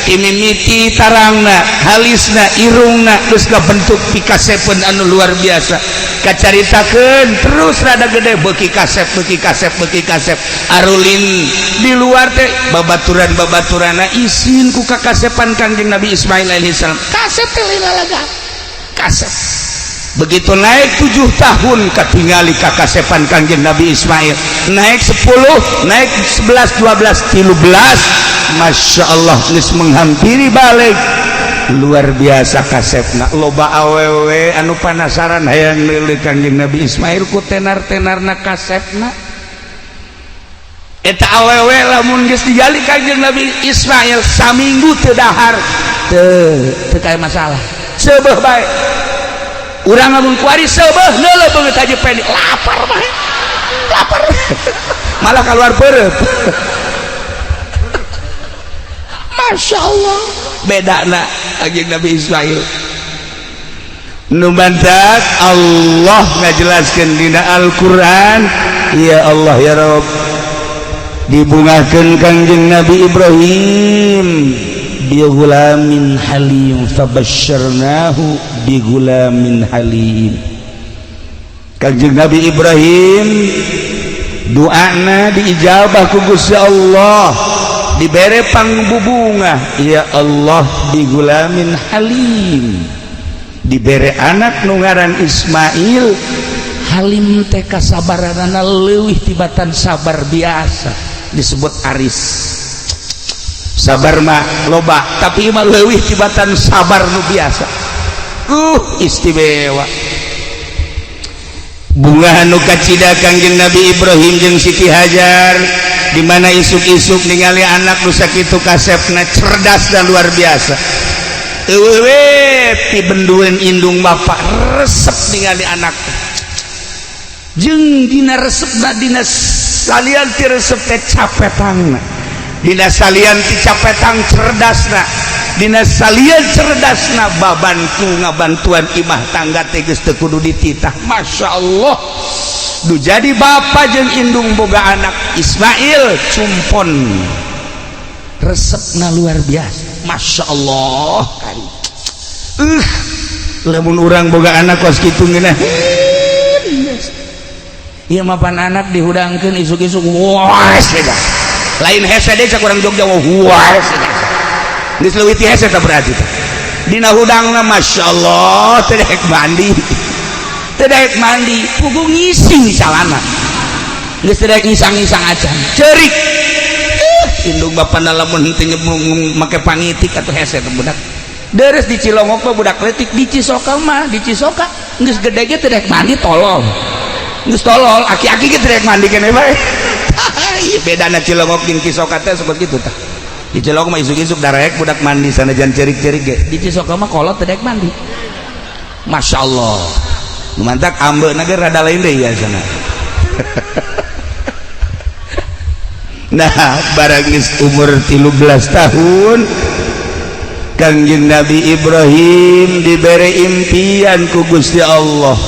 imimiti tarangna halisna irungna geus kabentuk pikasepeun anu luar biasa kacaritakeun terus rada gede beuki kasep arulin di luar teh babaturan-babaturana isin ku kakasepan Kangjeng Nabi Ismail alaihi salam kasep teh lalaga kasep begitu naik 7 tahun katingali kakasepan Kangjeng Nabi Ismail naik 10 naik 11 12 13 Masya Allah geus menghampiri balik luar biasa kasepna loba awewe anu penasaran hayang neuleut Kangjeng Nabi Ismail ku tenar-tenarna kasepna eta awewe lamun geus digali Kangjeng Nabi Ismail saminggu teu dahar teu kae masalah seubeuh bae urang lamun kuari seubeuh neuleut beungeut haji peni lapar bae lapar malah keluar peureup Masya Allah bedana Kangjeng Nabi Ismail nu bantak Allah ngajelaskeun dina Al-Qur'an ya Allah ya Rabb dibungakeun Kangjeng Nabi Ibrahim bi gulamin halim fabasyarnahu bi gulamin halim Kangjeng Nabi Ibrahim doana diijabah ku Gusti Allah dibere pangbubunga ya Allah di gulamin halim dibere anak nu ngaran Ismail halim teh kasabaranana leuwih tibatan sabar biasa disebut aris sabar mah loba tapi mah leuwih tibatan sabar nu biasa istimewa bunga nu kacida Kangjeng Nabi Ibrahim jeung Siti Hajar di mana isuk-isuk ningali anak nu sakitu kasepna cerdas dan luar biasa eueuh ti bendueun indung bapa resep ningali anak jeung dina resepna dina salian ti resep teh capetangna dina salian ti capetang cerdasna dina salian cerdasna babantu ngabantuan imah tangga teh geus teu kudu dititah Masya Allah du jadi bapa jeung indung boga anak Ismail cumpon resepna luar biasa Masya Allah lamun urang boga anak kos kitu ngeunah ieu mapan anak dihudangkeun isuk-isuk wah seda lain hese deui cak urang Jogja wah seda geus leuwih ti hese teh berarti teh dina hudangna Masya Allah teu daek mandi teu daek mandi pugu ngising calana geus teu daek ngisang-ngisang acan ceurik indung bapana lamun henteu make pangitik atuh hese teh budak deres di Cilongok mah budak leutik di Cisoka mah di Cisoka geus gede ge teu daek mandi tolol geus tolol aki-aki ge teu daek mandi keneh bae ieu bedana Cilongok jeung Cisoka teh seperti kitu tah di Cilongok mah isuk-isuk darek budak mandi sanajan ceurik-ceurik ge di Cisoka mah kolot teu daek mandi Masya Allah mantak ambe negara rada lain deh ya sana. Nah barang umur 13 tahun Kangjeng Nabi Ibrahim diberi impian ku Gusti Allah.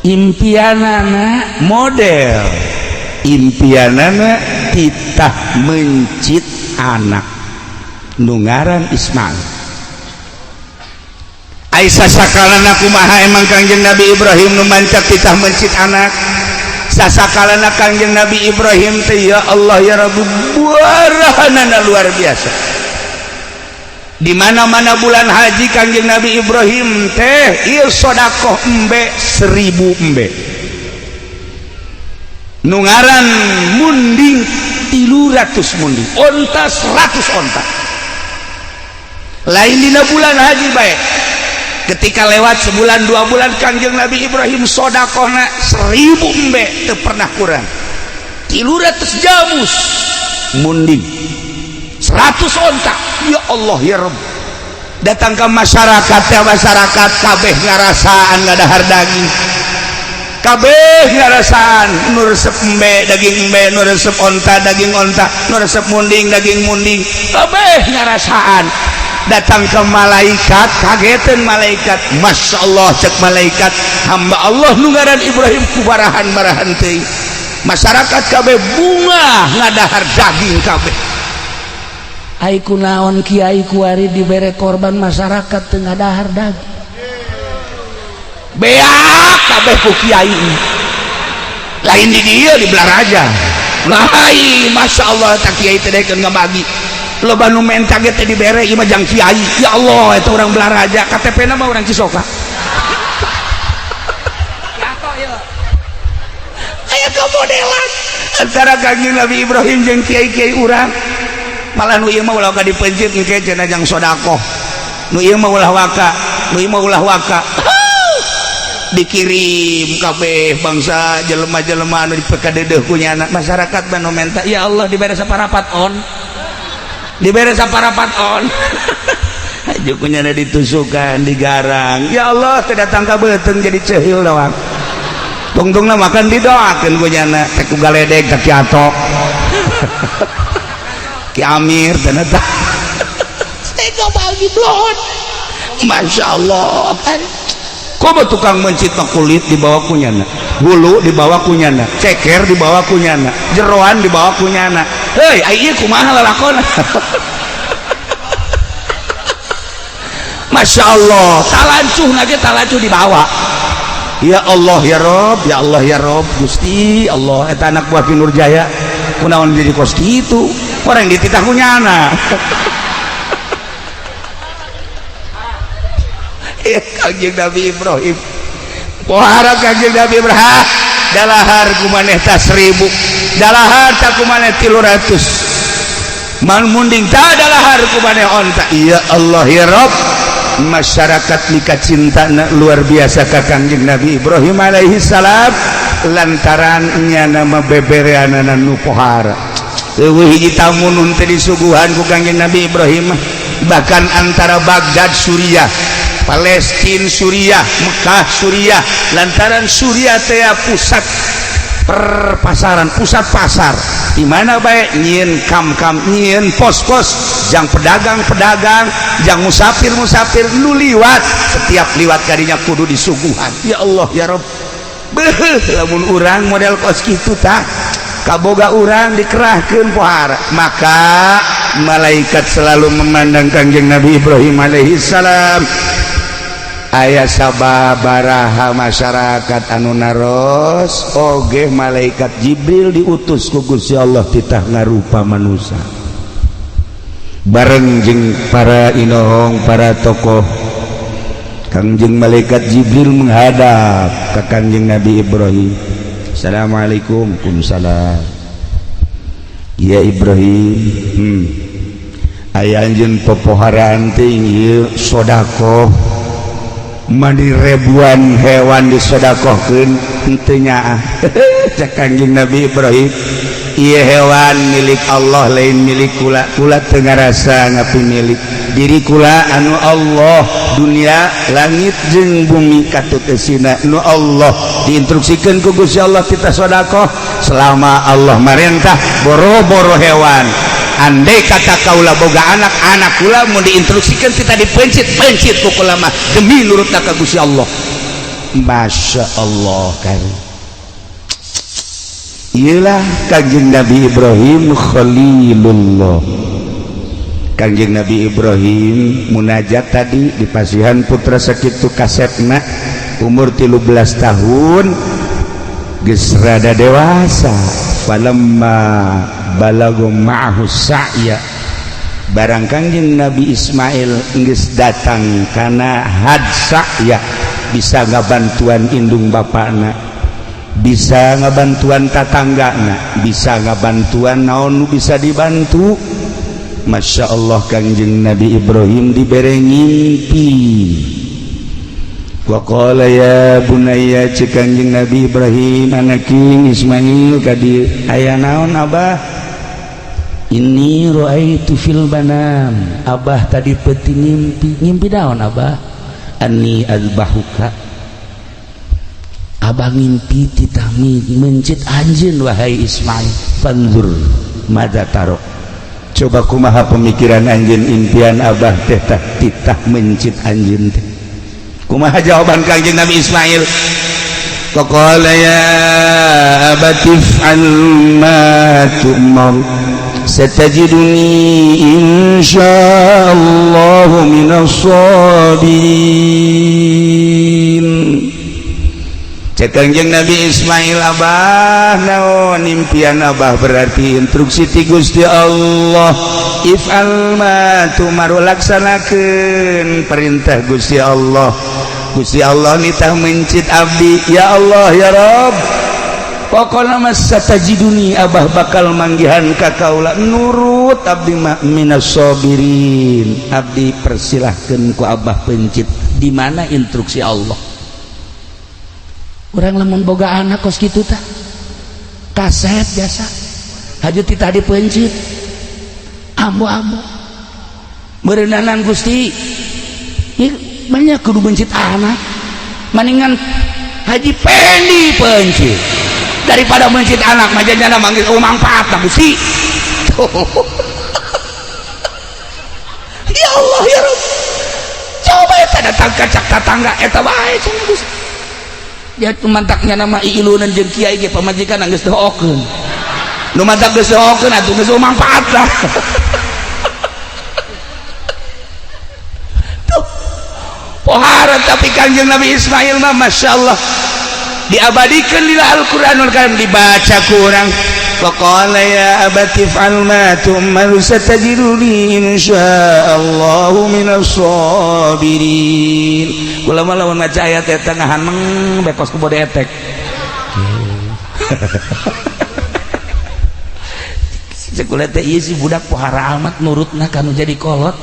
Impianana model impianana titah mencit anak nu ngaran Ismail. Aisyah sakalana kumaha emang Kangjeng Nabi Ibrahim nu mancak titah mencit anak. Sasakalana Kangjeng Nabi Ibrahim teh ya Allah ya Rabbi buarahanana luar biasa. Di mana-mana bulan haji Kangjeng Nabi Ibrahim teh ieu sedekah embe 1000 embe. Nu ngaran munding 300 munding, onta 100 onta. Lain dina bulan haji bae. Ketika lewat sebulan 2 bulan Kangjeng Nabi Ibrahim sedekahna 1000 embe teu pernah kurang. 300 jamus munding. 100 onta. Ya Allah ya Rabb. Datang ke masyarakat ya masyarakat kabeh ngarasaan ngadahar daging. Kabeh ngarasaan nu resep embe daging embe, nu resep onta daging onta, nu resep munding daging munding. Kabeh ngarasaan. Datang ke malaikat kageteun malaikat. Masya Allah cek malaikat hamba Allah nu ngaran Ibrahim kubarahan-barahan teuing. Masyarakat kabeh bunga ngadahar daging kabeh. Ai kunaon kiai kuari dibere korban masyarakat teu ngadahar daging. Beak kabeh ku kiai. Lain di dieu di Blaraja. Lain Masya Allah tak kiai teh dekeun ngabagi. Loba nu menta ge teh dibere ieu mah jang kiai. Ya Allah eta urang Blaraja, KTP-na mah urang Cisoka. Aya kemodelan antara Kangjeng Nabi Ibrahim jeung kiai-kiai urang. Malah nu ieu mah ulah ka dipencit engke cenah jang sedekah. Nu ieu mah ulah waka, nu ieu mah ulah waka. Dikirim kabeh bangsa jelema-jelema anu dipekadeudeuh ku nyana masyarakat banu menta ya Allah dibere saparapat on. Dibere saparapat on. Aju ku nyana ditusukan digarang. Ya Allah teu datang ka beuteung jadi ceuhil doang. Tungtungna makan didoakeun ku nyana teh ku galedeg ka Ki Ato. Ki Amir ternyata tega bagi blon. Masya Allah kan komo tukang mencit kulit dibawa kunyana, hulu dibawa kunyana, ceker dibawa kunyana, jeroan dibawa kunyana. Hei ieu kumaha lalakona. Masya Allah talancuh nage talancuh dibawa. Ya Allah ya Rob, ya Allah ya Rob, Gusti Allah eta anak buah Ki Nurjaya kunaon jadi kos kitu orang dititah kunyana. Kangjeng Nabi Ibrahim pohara Kangjeng Nabi Ibrahim dalahar kumaneh ta 1000 dalahar ta kumaneh 300 man munding ta dalahar kumaneh onta. Ya Allah ya Rabb masyarakat mika cintana luar biasa ka Kangjeng Nabi Ibrahim alaihi salam lantaran nyana mabebereanana nu pohara eueuh hiji tamu nun teh disuguhan ku Kangjeng Nabi Ibrahim bahkan antara Baghdad Suriah Palestina Suriah Mekah Suriah lantaran Suriah teh pusat perpasaran pusat pasar di mana bae nyieun kam-kam nyieun pos-pos jang pedagang-pedagang jang musafir-musafir nu liwat setiap liwat kadinya kudu disuguhan. Ya Allah ya Rabb beuh lamun urang model kos kitu tah kaboga urang dikerahkeun pohara maka malaikat selalu memandang Kangjeng Nabi Ibrahim alaihi salam. Aya sababaraha masyarakat anu naros oge malaikat Jibril diutus ku Gusti Allah titah ngarupa manusia bareng jeung para inohong para tokoh. Kangjeng malaikat Jibril menghadap ke Kangjeng Nabi Ibrahim. Assalamualaikum. Waalaikumsalam. Ya Ibrahim aya anjeun popoharaan teh ieu sedekah mandi ribuan hewan disedekahkeun henteu nyaah. Cek Kangjeng Nabi Ibrahim Iya hewan milik Allah lain milik kula. Kula teu ngarasa ngapi milik diri kula anu Allah. Dunia langit jeung bumi katutesina nu Allah diinstruksikeun ku Gusti Allah kita sedekah selama Allah marentah boro-boro hewan. Andai kata kaula boga anak kula mau diinstruksikan kita dipencit ku kula mah demi nurutna ka Gusti Allah. Masya Allah kan. Iyalah Kanjeng Nabi Ibrahim Khalilullah. Kanjeng Nabi Ibrahim munajat tadi di pasihan putra sakitu kasetna umur 13 tahun geus rada dewasa. Falamma balagum ma'ahu sa'ya barang Kanjeng Nabi Ismail geus datang kana had sa'ya bisa ngabantuan indung bapakna, bisa ngabantuan tatanggana, bisa ngabantuan naon nu bisa dibantu. Masya Allah Kanjeng Nabi Ibrahim dibere ngimpi. Wa qala ya bunayya cek Kanjeng Nabi Ibrahim anaking Ismail kadi aya naon abah? Inni ra'aitu fil manam. Abah tadi peuting ngimpi naon abah? Anni azbahuka. Abah ngimpi titah mencit anjeun wahai Ismail. Fanzur madza taro. Coba kumaha pemikiran anjeun impian abah teh titah mencit anjeun teh. Kumaha jawaban Kanjeng Nabi Ismail? Faqala ya abatif an ma tu'mar satajiduni insyaallah minas sabirin. Cek Kanjeng Nabi Ismail, abah naon impian abah berarti instruksi ti Gusti Allah. If'al ma tumar, laksanakeun perintah Gusti Allah. Gusti Allah nitah mencit abdi, ya Allah ya Rabb. Pokona mas satajiduni, abah bakal manggihan ka kaula nurut abdi minas sabirin. Abdi persilahkeun ku abah pencit. Di mana instruksi Allah? Urang lamun boga anak kos kitu tah kaset biasa hajut titah dipencit ambo-ambo berendanan Gusti ya, banyak kudu mencit anak mendingan haji pendi pencit daripada mencit anak majanya manggil mangpaat lah Gusti. Ya Allah ya Rabb, coba eta datang kacak tatangga eta bae cenah Gusti. Ya mantaknya nama ilunan jeung kiai ge pamajikan geus doakeun. Nu mantak geus doakeun atuh geus mangpaat lah. Tuh. Pohara tapi Kanjeng Nabi Ismail mah masyaallah diabadikeun di Al-Qur'anul Karim dibaca ku urang. Faqala ya abati fa'al ma tu'mar satajiduni insyaallah minas sabirin. Kula mah lamun maca ayat eta ngahan bekos ku bode etek. Sekula teh ieu si budak pohara amat nurutna kanu jadi kolot.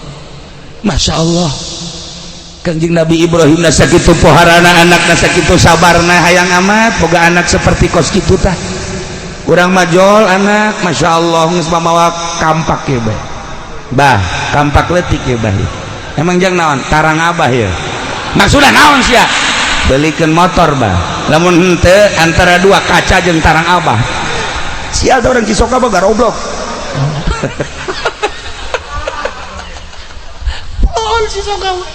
Masyaallah. Kanjeng Nabi Ibrahim na sakitu poharana anakna sakitu sabarna hayang amat boga anak seperti kos kitu tah. Urang majol anak masyaallah geus mamawa kampak ya bae. Bah, kampak leutik ya bae. Emang jang naon? Tarang abah ya. Maksudna naon sia? Belikeun motor bah. Lamun henteu antara dua kaca jeung tarang abah. Sial da urang Cisoka boga goblok. Pohon Cisoka.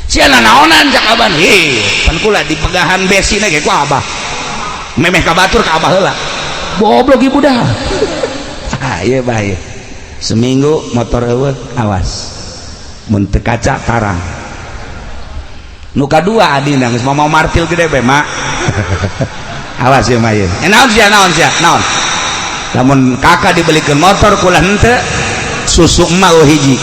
Sial naonan cak abah. Heh, pan kula dipegahan besina ge ku abah. Memeh ka batur ka abah heula. Goblok ibu dah. Ah iya bahaya. Seminggu motor eueuh awas. Mun teu kaca tarang. Nu kadua adina geus mau martil gede bae, Mak. Awas ya mah ieu. Naon sia? Naon? Lamun kakak dibelikeun motor kula henteu susu emak hiji.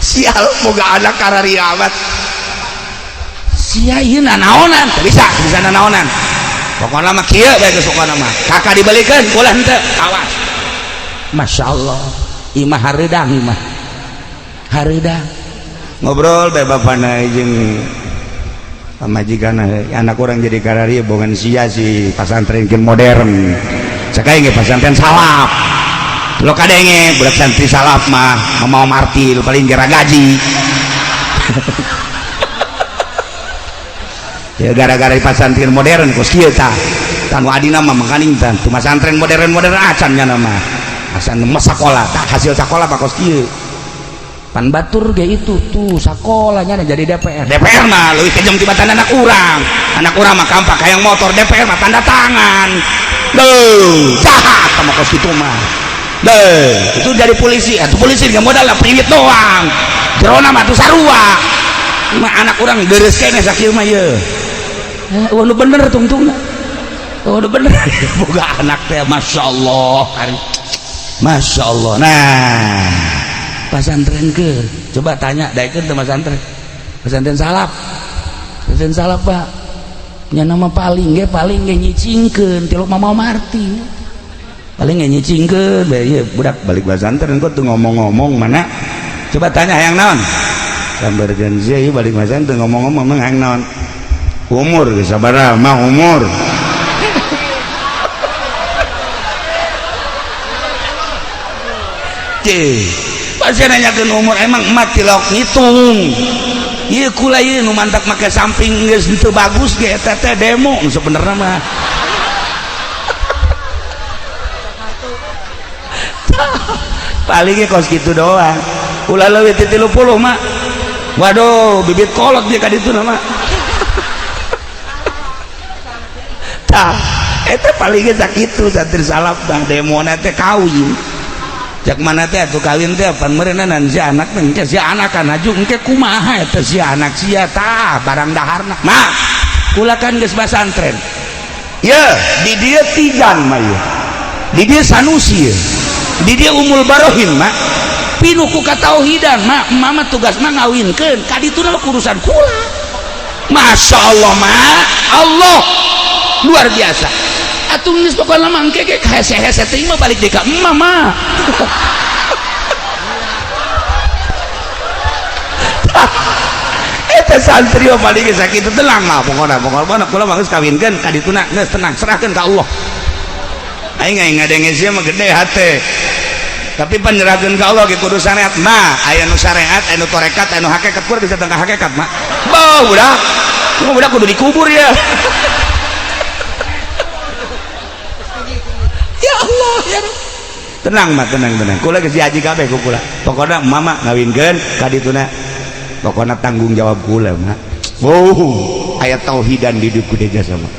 Sial boga anak karari amat. Sia ieu naonan bisa naonan pokokna mah kieu bae geus pokona mah kakak dibelikeun kula henteu awas. Masyaallah imah hareudang ngobrol bae bapana jeung majikan anak orang jadi karari bukan sia si pasantren modern sekarang nggak pesantren salaf lo kadenge budak santri salaf mah mau martil paling kira gaji ya gara-gara di pesantren modern kos kieu tah tan wadina mah makaning tan tu pesantren modern acannya nama asan mah sakola tah hasil sakola mah kos kieu pan batur ge itu tuh sakolanya jadi DPR mah leuwih kejam tibatan anak urang mah kampak hayang motor DPR mah tanda tangan jahat sama kos kitu mah itu jadi polisi atau polisi nggak modal lah priwit doang jerona mah tuh sarua mah anak orang geus kene sakieu mah ye nu bener tungtungna nu bener boga anak teh masyaallah masyaallah. Nah pesantren ke coba tanya daekeun teh pesantren salaf Pak nya nama paling ge nyicingkeun ti Lukman mau marti paling nyicingkeun bae budak balik pesantren kok tuh ngomong-ngomong mana coba tanya hayang naon sambarkeun sia balik pesantren ngomong-ngomong hayang naon umur sabaraha mah umur pasti nanyakeun umur emang emak tilok ngitung ieu kula ieu nu mantak make samping geus teu bagus ge eta teh demo sebenarnya mah paling ge kos kitu doang ulah leuwih ti 30 mah waduh bibit kolot dia ka ditu mah tah eta paling ge sakitu santri salaf tah demona teh kawin jak mana teh atuh kawin teh pan meureunan si anak teh si anak kan aju engke kumaha eta si anak sia tah barang daharna mah kula kan geus pesantren ye di dieu tigan mah ye di dieu sanusi ye di dieu umul barohin mah pinuh ku katauhidan mah mama tugasna ngawinkeun ka dituna urusan kula masyaallah mah Allah luar biasa atuh geus pokona mah engke ge hese-hese teh mah balik deui ka emma mah eta santri balik ge sakitu tenang mah pokona kula mah geus kawinkeun ka dituna geus tenang serahkeun ka Allah aing ngadenge sia mah gede hate tapi penyerahkeun ka Allah ge kudu syariat mah aya nu syariat aya nu tarekat aya nu hakikat kur bisa tengah hakikat mah budak kudu dikubur ya ya Allah ya tenang mah tenang kula geus diaji kabeh ku kula pokona mama ngawinkeun ka dituna pokona tanggung jawab kula mah aya tauhidan di dieu kudeja sama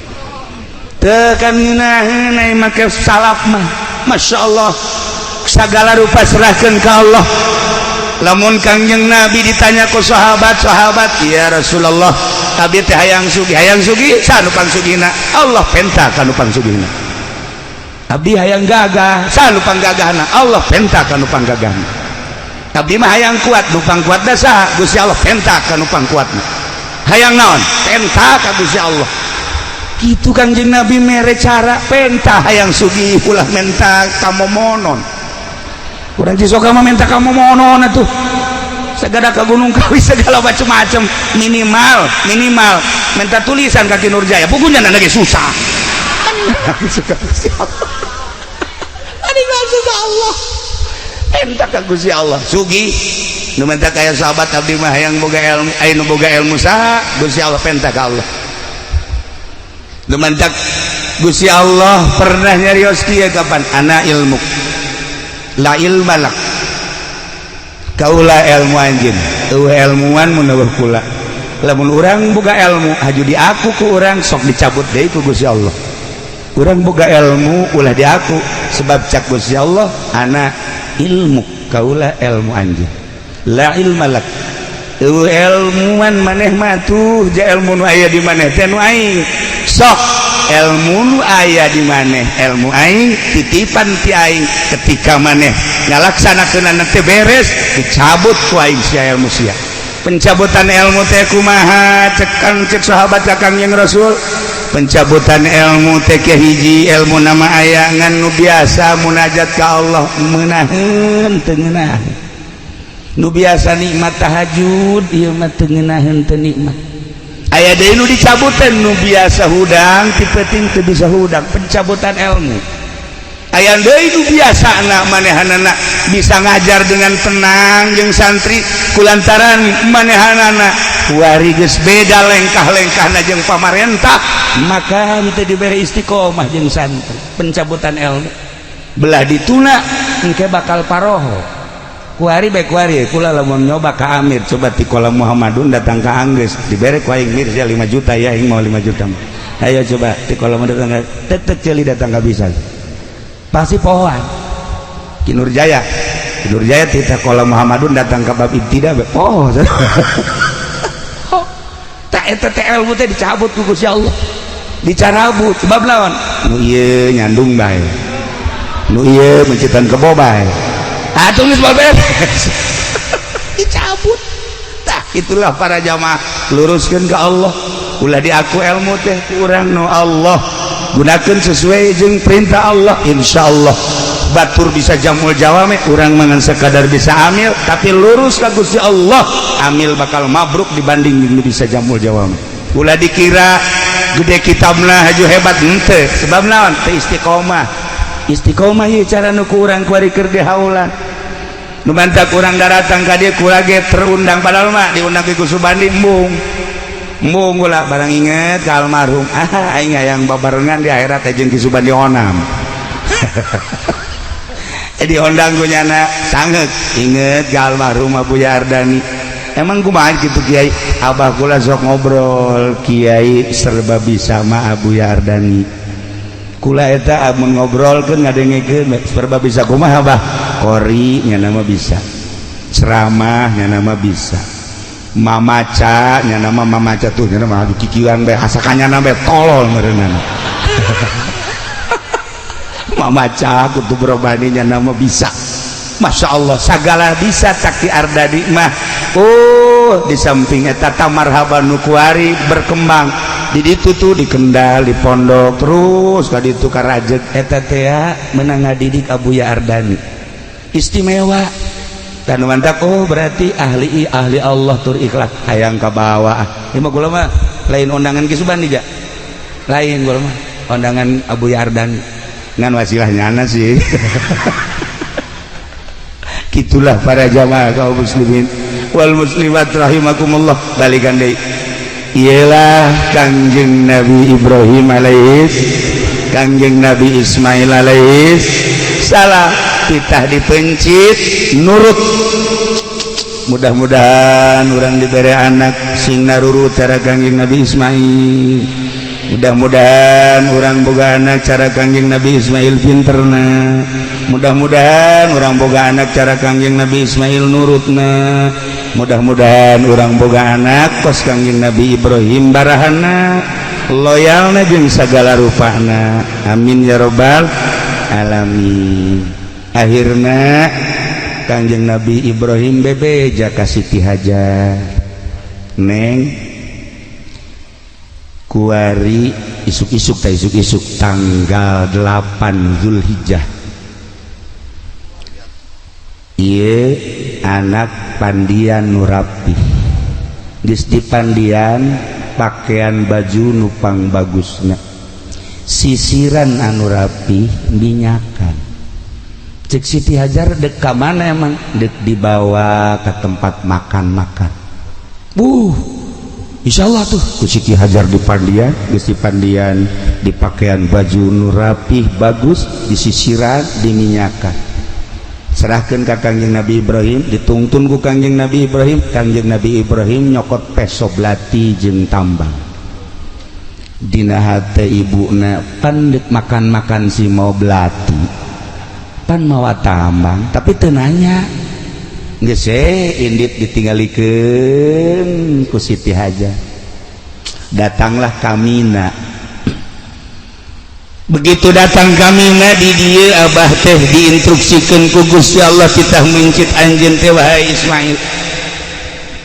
teu kan ngeunaheun ai make salaf mah masyaallah segala rupa serahkeun ka Allah lamun Kangjeng Nabi ditanya ku sahabat ya Rasulullah abi teh hayang sugi sanupang sugina Allah penta kanupang sugina abdi hayang gagah sanupang gagahna Allah penta kanupang gagahna abdi mah hayang kuat nupang kuat dasa Gusti Allah penta kanupang kuatna hayang naon penta ka Gusti Allah kitu Kangjeng Nabi mere cara penta hayang sugi ulah menta kamomonon urang cisoka mah menta kamomonon atuh segala ke Gunung Kawi segala macam-macam minimal minta tulisan kaki Nurjaya bukunya lagi susah suka Gusti Allah adik suka Allah minta ke Gusti Allah sugi nu minta kaya sahabat abdi mah yang boga ilmu anu boga ilmu saha Gusti Allah minta ke Allah nu minta Gusti Allah pernah nyarios kieu kapan ana ilmu la ilmalak kaulah ilmu anjin ilmuwan menurut kula lamun urang boga ilmu haju di aku ku urang sok dicabut deui ku Gusti Allah urang boga ilmu ulah di aku sebab cak Gusti Allah ana ilmu kaulah ilmu anjin la ilmalak ilmuwan maneh mah tuh ja ilmu nu aya di maneh teh nu aing sok ilmu nu aya di maneh ilmu aing titipan ti aing ketika maneh ngalaksanakeun teh beres dicabut ku aing sia ilmu sia pencabutan ilmu teh kumaha cek sahabat ka Kangjeng Rasul pencabutan ilmu teh ke hiji ilmu nama aya ngan nu biasa munajat ka Allah meunaheun teu ngeunaheun nu biasa nikmat tahajud ieu mah teu ngeunaheun teu nikmat aya deui nu dicabutan nu biasa hudang ti penting teu bisa hudang pencabutan ilmu aya deui nu biasana manehanana bisa ngajar dengan tenang jeung santri kulantaran manehanana kuari geus beda lengkah-lengkahna jeung pamarentah maka teu dibere istiqomah jeung santri pencabutan ilmu belah dituna engke bakal paroho kuari baik kuari kula lamun nyoba ka Amir coba ti kolam Muhammadun datang ka Anggris dibere ku aing Mirza 5 juta ya aing mau 5 juta ayo coba ti kolam datang tetek ceuli datang ka bisa pasti pohoan Ki Nurjaya ti kolam Muhammadun datang ka bab ibtida poho tak eta teh ilmu teh dicabut ku Gusti Allah dicarabut sebab naon nu ieu nyandung bae nu ieu mencitan kebo bae tulis beres dicabut tah itulah para jamaah luruskan ke Allah ulah diaku ilmu teh kurang no Allah gunakan sesuai jeung perintah Allah insyaallah batur bisa jamul jawame urang mangan sekadar bisa amil tapi lurus ka Gusti Allah amil bakal mabruk dibanding jeung bisa jamul jawame ulah dikira gede kitabna haju hebat henteu sebab naon teu istiqomah ieu cara nu kurang kuari keur dihaulan nu bantak urang datang ka dieu kula ge terundang padahal mah diundang ke Subandi embung ulah barang inget ka almarhum aing hayang babarengan di akhirat jeung Ki Subandi onam diundang ku nyana sangeuk inget ka almarhum Abu Yardani emang kumaha kitu Kiai abah kula sok ngobrol Kiai serba bisa mah Abu Yardani kula eta amun ngobrolkeun ngadengekeun serba bisa kumaha abah kori nya nama bisa ceramah nya nama bisa mamaca nya nama mamaca tuh nya nama kikieuan bae asakannya nama tolol meureunana mamaca kudu berobani nya nama bisa Masya Allah sagala bisa cak ti Ardadi mah di samping eta tamarhaban nu kuari berkembang di ditu tuh di Kendal di pondok terus ka ditu ka Rajeg eta teh meunang ngadidik Abu Ya Ardani istimewa dan mantap berarti ahli Allah tur ikhlas hayang ka bawah mah kula mah lain undangan Ki Subandi ja lain kula mah undangan Abu Ya Ardani ngan wasilahnya sih gitulah para jamaah kaum muslimin wal muslimat rahimakumullah balikan deui ialah Kangjeng Nabi Ibrahim alaihis Kangjeng Nabi Ismail alaihis salam kita dipencit nurut mudah-mudahan orang diberi anak sing narurut cara Kangjeng Nabi Ismail mudah-mudahan orang boga anak cara Kangjeng Nabi Ismail pinterna mudah-mudahan orang boga anak cara Kangjeng Nabi Ismail nurutna mudah-mudahan orang boga anak kos Kangjeng Nabi Ibrahim barahana loyalna jeung sagala rupana amin ya robbal alamin akhirna Kangjeng Nabi Ibrahim bebeja ka Siti Hajar neng kuari isuk-isuk tanggal 8 Zulhijjah ieu anak pandian nu rapi geus dipandian pakaian baju nupang bagusna sisiran anu rapi minyakan cek Siti Hajar dek ka mana emang dek dibawa ke tempat makan insyaallah tuh ku Siti Hajar dipandian geus dipandian di pakaian baju nu rapih bagus disisiran diminyakan serahkeun ka Kangjeng Nabi Ibrahim ditungtun ku Kangjeng Nabi Ibrahim Kangjeng Nabi Ibrahim nyokot peso belati jeung tambang dina hate ibuna pan dek makan si mau belati pan mawa tambang tapi teu nanya geus indit ditinggalikeun ku Siti Hajar datanglah kamina begitu datang kamina di dieu abah teh diinstruksikeun ku Gusti Allah kita mencit anjeun teh wahai Ismail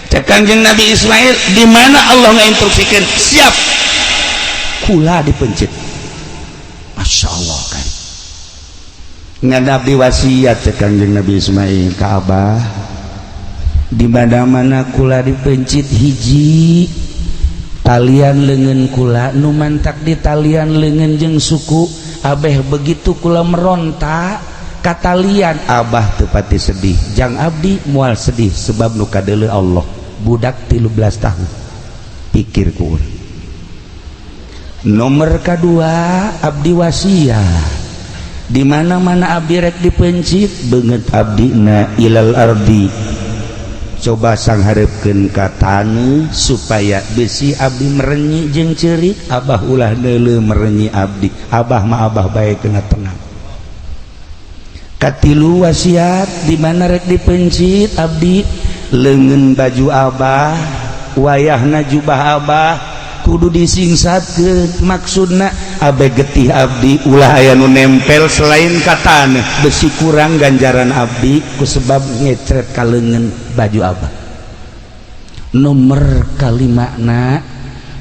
cek Kangjeng Nabi Ismail di mana Allah ngainstruksikeun siap kula dipencit Masya Allah kan ngadab wasiat cek Kangjeng Nabi Ismail ka abah di mana-mana kula dipencit hiji talian lengan kula nu mantak di talian lengan jeung suku abeh begitu kula meronta katalian abah teu pati sedih jang abdi moal sedih sebab nu kadeuleu Allah budak 13 tahun pikir ku urang. Nomor kedua abdi wasiat di mana-mana abdi rek dipencit beungeut abdina ilal ardi coba sangharepkeun ka taneuh supaya besi abdi merenyi jeung ceurik abah ulah neuleuh merenyi abdi abah mah abah bae kena tenang. Katilu wasiat di mana rek dipencit abdi leungeun baju abah wayahna jubah abah kudu disingsatkeun maksudna abe getih abdi ulah aya nu nempel selain katana besi kurang ganjaran abdi ku sebab ngecret ka leungeun baju abah. Nomor kalimakna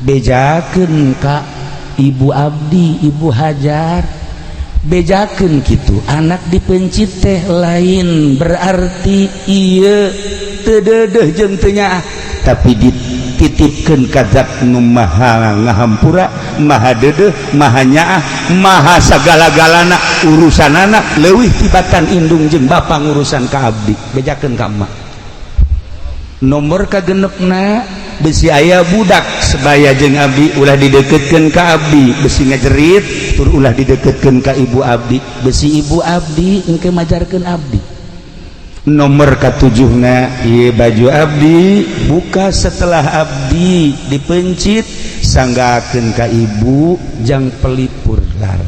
bejakeun ka ibu abdi ibu hajar bejakeun kitu anak dipencit teh lain berarti ieu teu deudeuh jeung teu nyaah tapi dititipkeun ka zat nu maha ngahampura maha deudeuh maha nyaah maha sagala-galana urusanana leuwih tibatan indung jeung bapa ngurusan ka abdi bejakeun ka emak. Nomor kagenepna besi aya budak sebaya jeung abdi ulah dideketkeun ka abdi besi ngajerit tur ulah dideketkeun ka ibu abdi besi ibu abdi engke majarkeun abdi. Nomor katujuhna ieu baju abdi buka setelah abdi dipencit sanggakeun ka ibu jang pelipur lar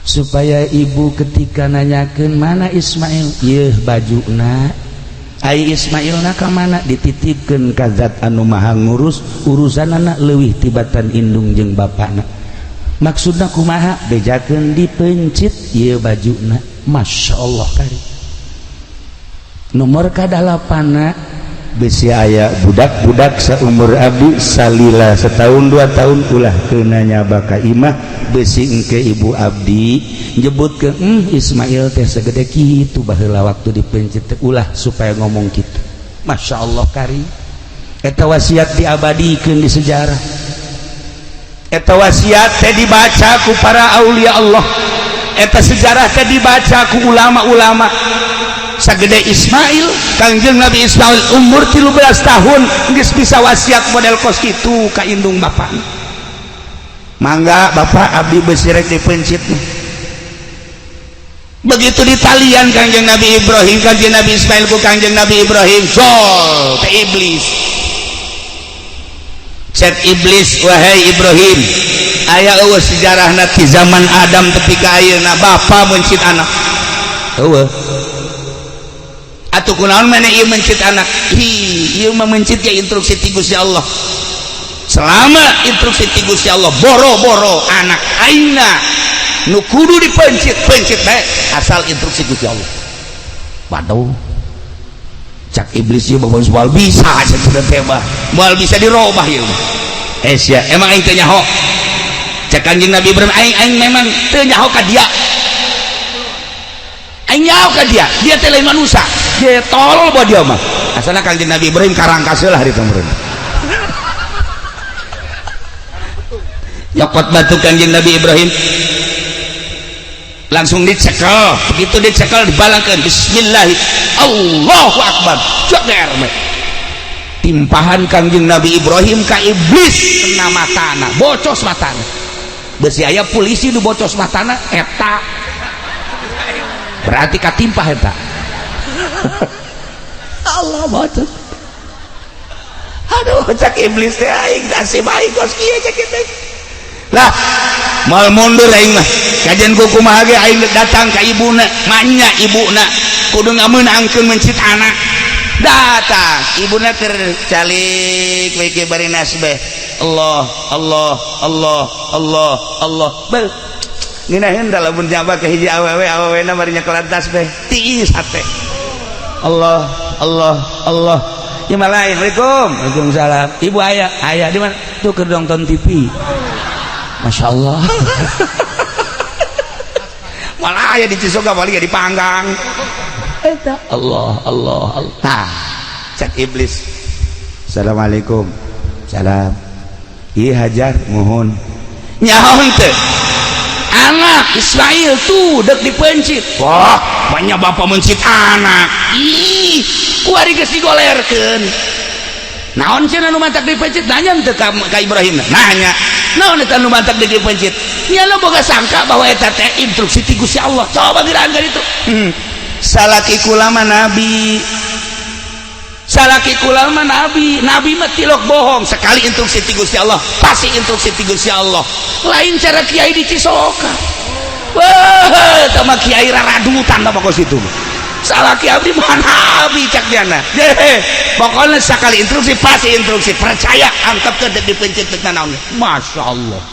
supaya ibu ketika nanyakeun mana Ismail ieu bajuna ai Ismailna ka mana dititipkeun ka zat anu maha ngurus urusanana leuwih tibatan indung jeung bapana. Maksudna kumaha bejakeun dipencit ieu bajuna masyaallah kari. Nomor kadalapana besi aya budak-budak saumur abdi salila setahun 2 tahun ulah keuna nyaba ka imah besi engke ibu abdi nyebutkeun Ismail teh segede kitu baheula waktu dipencit ulah supaya ngomong kitu. Masyaallah kari. Eta wasiat diabadikeun di sejarah. Eta wasiat teh dibaca ku para aulia Allah. Eta sejarah teh dibaca ku ulama-ulama. Sagede Ismail Kangjeng Nabi Ismail umur 13 tahun geus bisa wasiat model kos kitu ka indung bapak. Mangga bapak abdi besi rek dipencit. Begitu ditalian Kangjeng Nabi Ibrahim Kangjeng Nabi Ismail ku Kangjeng Nabi Ibrahim jol ke iblis. Cek iblis wahai Ibrahim aya eueuh sejarahna ti zaman Adam tepi ka ayeuna bapa mencit anak. Eueuh atuh kunaon mana ieu mencit anak ieu mah mencit ge instruksi ti Gusti Allah selama instruksi ti Gusti Allah boro-boro anak aina nu kudu dipencit pencit bae asal instruksi Gusti Allah. Waduh cak iblis ieu bae moal bisa cenah teh mah moal bisa dirobah ieu sia emang aing teh nyaho cak Kanjeng Nabi Ibrahim aing memang teu nyaho ka dia aing nyaho ka dia teh lain manusia dia tolol buat dia mah asalna Kanjeng Nabi Ibrahim karangkaseul hari temurun nyokot batu Kanjeng Nabi Ibrahim langsung dicekel begitu dicekel dibalangkeun bismillah Allahu akbar joger timpahan Kanjeng Nabi Ibrahim ka iblis kena matana bocos matana besi aya polisi nu bocos matana eta berarti katimpah eta Allah bocor. Aduh cak iblis teh aing nasib aing kos kieu cak kitu. Lah moal mundur aing mah. Kajian ku kumaha ge aing datang ka ibuna, manya ibuna kudu ngameunangkeun mencit anak. Datang ibuna keur calik we ge bari nasbeh. Allah Allah Allah Allah Allah. Bel. Nginaheun da lamun nyaba ka hiji awewe-awewena bari nyekelan tasbih. Tiis hate. Allah Allah Allah ya malaik Assalamualaikum waalaikumsalam ibu ayah di mana tuh keur nonton TV Masya Allah malah ayah di Cisoga balik di Panggang eta Allah Allah Allah nah cek iblis Assalamualaikum salam. Ieu Hajar mohon. Nyaho teh? Anak Ismail tuh dek dipencit. Wah, banyak bapak mencit anak. Ih, kuari geus digolerkeun. Naon cenah nu mantak dipencit? Nanya teu ka Ibrahim. Nanya. Naon eta nu mantak dipencit? Nya lo boga sangka bahwa eta teh instruksi ti Gusti Allah. Coba geurang itu. Salaki kula mah nabi. Salaki kula mah nabi. Nabi mah tilok bohong. Sekali instruksi ti Gusti Allah, pasti instruksi ti Gusti Allah. Lain cara kiai di Cisoka. Wah, sama kiai raradutan apa kos itu. Salaki abdi mah nabi cak diana. Pokoknya sekali instruksi pasti instruksi. Percaya angkap ke dipencet teh naon. Masyaallah.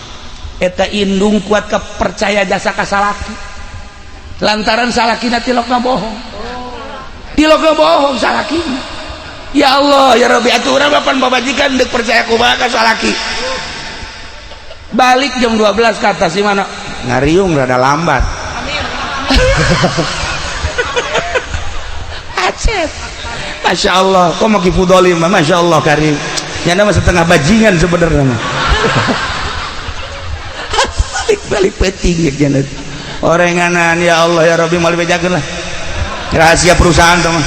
Eta indung kuat ke percaya jasa ka salaki. Lantaran salakina tilokna bohong. Tilokna bohong salakina. Ya Allah, ya Rabbi atuh urang papan babajikan deuk percaya kumaha ka salaki. Balik jam 12 ke atas di mana? Ngariung rada lambat. Acet. Masya Allah, kok mau kifudolim, Masya Allah karim. Nyana mah setengah bajingan sebenarnya. Balik peting ya jangan. Orenganan ya Allah ya Rabbi mal bejakeun lah. Rahasia perusahaan tuh mah.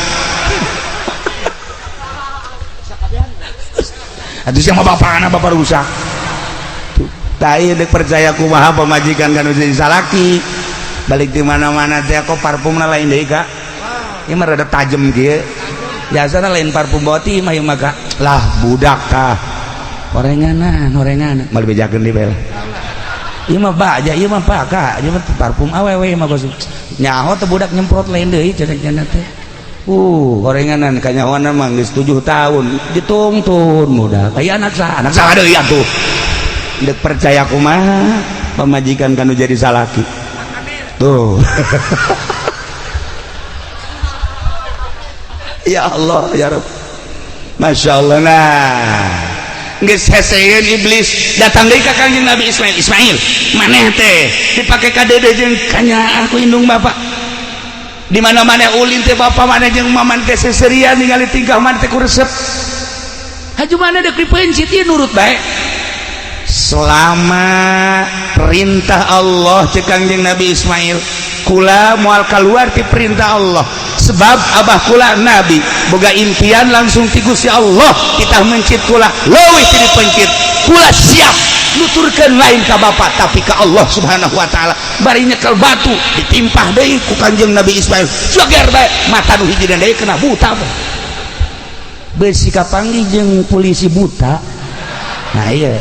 Atuh sia mah bapana bapak rusak. Tah deuk percaya kumaha pamajikan kana jadi salaki. Balik di mana-mana teh kok parfumna lain deui Kak. Ieu mah rada tajem kieu. Biasana lain parfum boti mah ieu mah Kak. Lah budak tah. Orenganan mal bejakeun di bela. Ieu mah baja, ieu mah Kak, ieu mah parfum awewe mah bos. Nyaho teh budak nyemprot lain deui cenah teh. Gorenganan kanyahoana mah geus 7 tahun ditungtun muda. Aya anak saha deui atuh. Deuk percaya kumaha pamajikan kanu jadi salaki. Tuh. Ya Allah ya Rabb. Masya Allah. Nah geus heseun iblis datang deui ka Kangjeng Nabi Ismail maneh teh dipake ka dede jeung kanya aku indung bapak di mana-mana ulin teh bapak mana jeung maman teh seserian ningali tingkah mana teh kuresep haju mana deuk dipencit ieu nurut bae selama perintah Allah cek Kangjeng Nabi Ismail kula moal keluar ti perintah Allah sebab abah kula nabi boga impian langsung ti Gusti Allah kita mencit kula leuwih ti dipencit kula siap nuturkeun lain ka bapak tapi ka Allah Subhanahu wa taala bari nyekel batu ditimpah deui ku Kanjeng Nabi Ismail joger bae mata nu hiji deui kena buta beusi kapanggih jeung polisi buta nah iya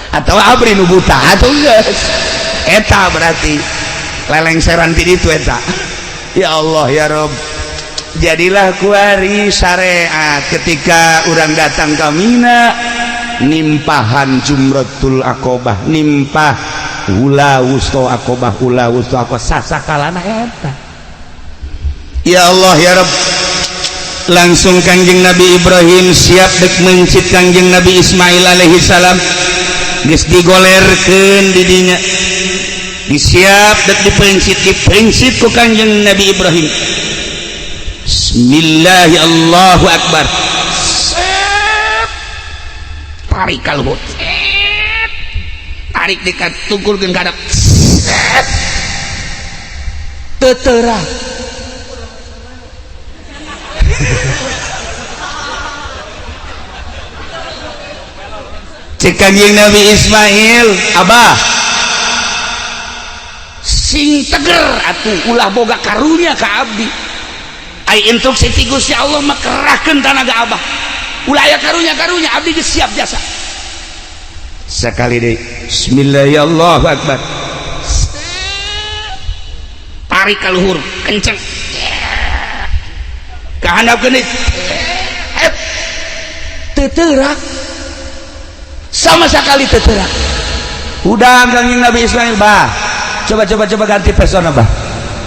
atau abri nu buta atuh geus eta berarti lelengseran ti ditu eta. Ya Allah ya Rob, jadilah kuari syariat ketika orang datang ke Mina nimpahan Jumratul Aqobah nimpah hula wusto Aqobah hula wusto Aqobah sasakalana eta. Ya Allah ya Rob, langsung Kangjeng Nabi Ibrahim siap dek mencit Kangjeng Nabi Ismail alaihi salam geus digolerkeun di dinya disiap dek dipencit ku Kanjeng Nabi Ibrahim. Bismillahi Allahu Akbar. Tarik kalhut. Tarik dekat tungkulkeun kadap. Teterah. Cek Kanjeng Nabi Ismail, Abah sing teger atuh ulah boga karunya ka abdi ai instruksi ti Gusti Allah mah kerahkeun tanaga abah ulah aya karunya abdi geus siap jasa sekali deui bismillahirrahmanirrahim Allahu akbar tarik ka luhur kenceng kahandapkeun teuterak sama sekali teuterak udah Kanjeng Nabi Ismail bah coba ganti pesona bah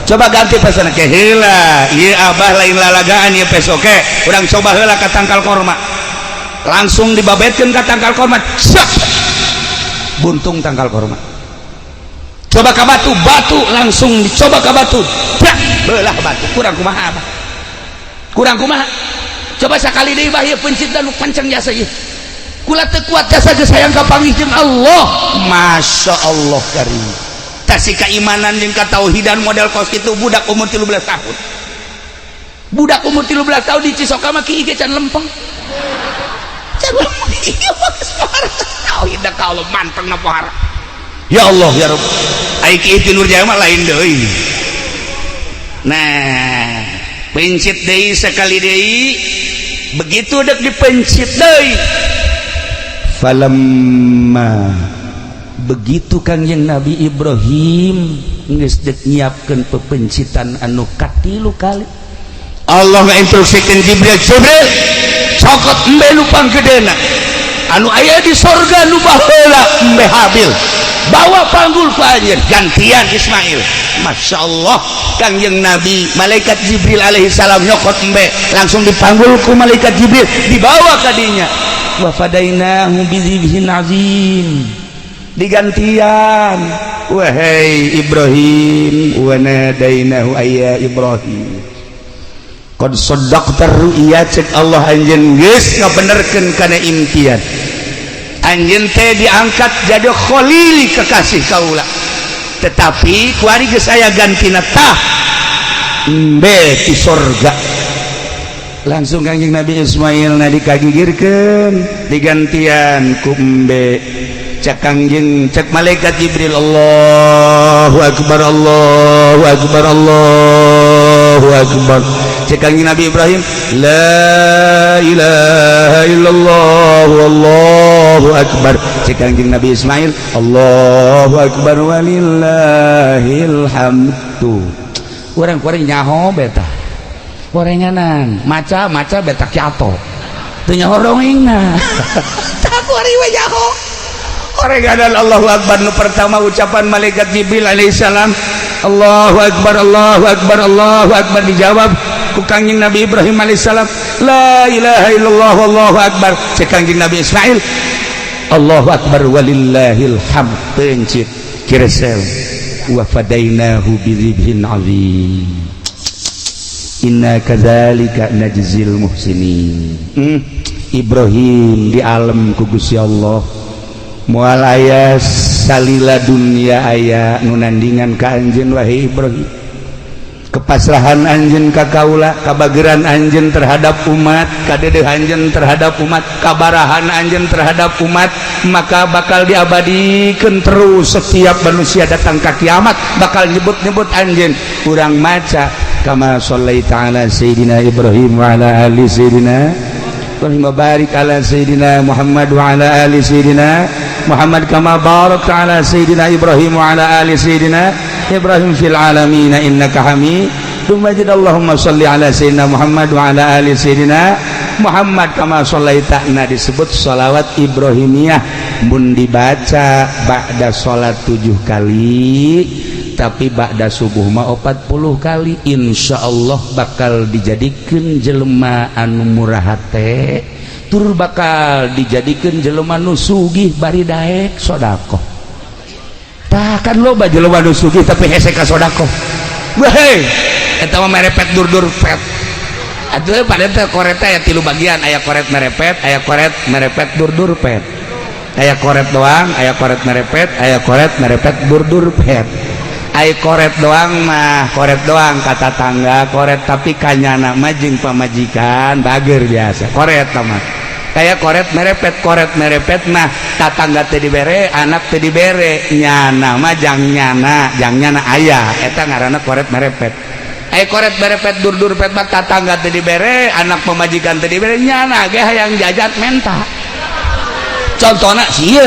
coba ganti pesona ke heula ieu abah lain lalagaan ieu pesoke urang coba heula ka tangkal korma langsung dibabetkeun ka tangkal korma sak buntung tangkal korma coba ka batu langsung dicoba ka batu brak beulah batu kurang kumaha abah kurang kumaha coba sekali deui bahaya pencipta nu pancang jasa ieu kula teu kuat jasa geus hayang kapanggih jeung Allah. Masya Allah karim tasih keimanan jeung katauhidan model kos kitu budak umur 13 tahun. Budak umur 13 tahun di Cisoka mah kieu can lempeng. Can lempeng ieu mah geus pohara. Tauhid ka Allah manteng na pohara. Ya Allah ya Rabb. Ai kieu ti Nurjaya mah lain deui. Nah, pencit deui sekali deui begitu dek dipencit deui. Falamma begitu Kangjeng Nabi Ibrahim geus dek nyiapkeun pepencitan anu katilu kali Allah ngainstruksikeun Jibril sokot embe nu panggedeuna anu aya di sorga nu baheula embe Habil bawa panggul ku anjeun gantian Ismail. Masya Allah Kangjeng Nabi malaikat Jibril alaihi salam nyokot embe langsung dipanggul ku malaikat Jibril dibawa ka dinya wa fadainahu bizibhin azim digantian wahai Ibrahim wa nadainahu ayya Ibrahim qad saddaqta ru'ya cek Allah anjeun geus ngabenerkeun kana imtian anjeun teh diangkat jadi khalil kekasih kaula tetapi kuari geus aya gantina tah embe ti sorga. Langsung Kangjeng Nabi Ismail na dikagigirkeun digantian ku embe cek Kangjeng cek malaikat Jibril Allahu akbar Allahu akbar Allahu akbar cek Kangjeng Nabi Ibrahim la ilaha illallah wallahu akbar cek Kangjeng Nabi Ismail Allahu akbar walillahil hamdu. Urang kuring nyaho beta gorenganan maca betak kiato teu nyaho dongengna tak kuari we nyaho gorenganan Allahu akbar nu pertama ucapan malaikat Jibril alaihi salam Allahu akbar Allahu akbar Allahu akbar dijawab ku Kangjeng Nabi Ibrahim alaihi salam la ilaha illallah wallahu akbar cek Kangjeng Nabi Ismail Allahu akbar walillahil hamd pencit kiresel wa fadainahu bidzibhin azim inna kadzalika najzil muhsinin. Ibrahim di alam ku Gusti Allah moal aya salila dunia aya nu nandingan ka anjeun wahai Ibrahim kepasrahan anjeun ka kaula kabageran anjeun terhadap umat kadeudeung anjeun terhadap umat kabarahan anjeun terhadap umat maka bakal diabadikeun terus setiap manusia datang ka kiamat bakal nyebut-nyebut anjeun urang maca kama shallaita ala sayyidina Ibrahim wa ala ali sayyidina Ibrahim wa barik ala sayyidina Muhammad wa ala ali sayyidina Muhammad kama barakta ala sayyidina Ibrahim wa ala ali sayyidina Ibrahim fil alamin innaka Hamidum Majid. Allahumma shalli ala sayyidina Muhammad wa ala ali sayyidina Muhammad kama shallaita na disebut shalawat Ibrahimiyah mun dibaca ba'da salat 7 kali tapi ba'da subuh mah 40 kali insyaallah bakal dijadikeun jelema anu murah hate tur bakal dijadikeun jelema nu sugih bari daek sedekah. Tah kan loba jelema nu sugih tapi hese ka sedekah. Weh eta mah merepet dur-dur pet. Atuh pada teh koret aya 3 bagian aya koret merepet aya koret merepet dur-dur pet. Aya koret doang aya koret merepet aya koret merepet dur-dur pet. Ai koret doang mah koret doang kata tangga koret tapi kanyana mah jeung pamajikan bager biasa koret mah kayak koret merepet mah tatangga teu dibere anak teu dibere nyana mah jang nyana aya eta ngaranna koret merepet. Ai koret merepet dur-dur pet mah tatangga teu dibere anak pamajikan teu dibere nyana ge hayang jajat menta contohna sieu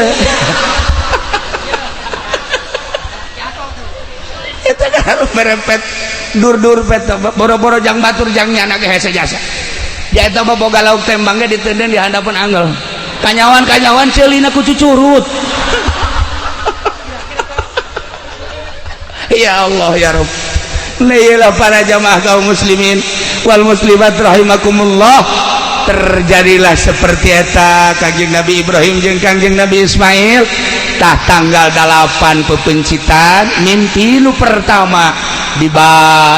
itu kan merepet dur-dur pet boro-boro jang batur jang nyana ge hese jasa ya eta mah boga lauk tembangnya ditenden di handapan anggel kanyawan ceulina ku cucurut ya Allah ya Rabb. Nailah para jamaah kaum muslimin wal muslimat rahimakumullah terjadilah seperti eta Kangjeng Nabi Ibrahim jeung Kangjeng Nabi Ismail tah tanggal 8 pepencitan mimpi nu pertama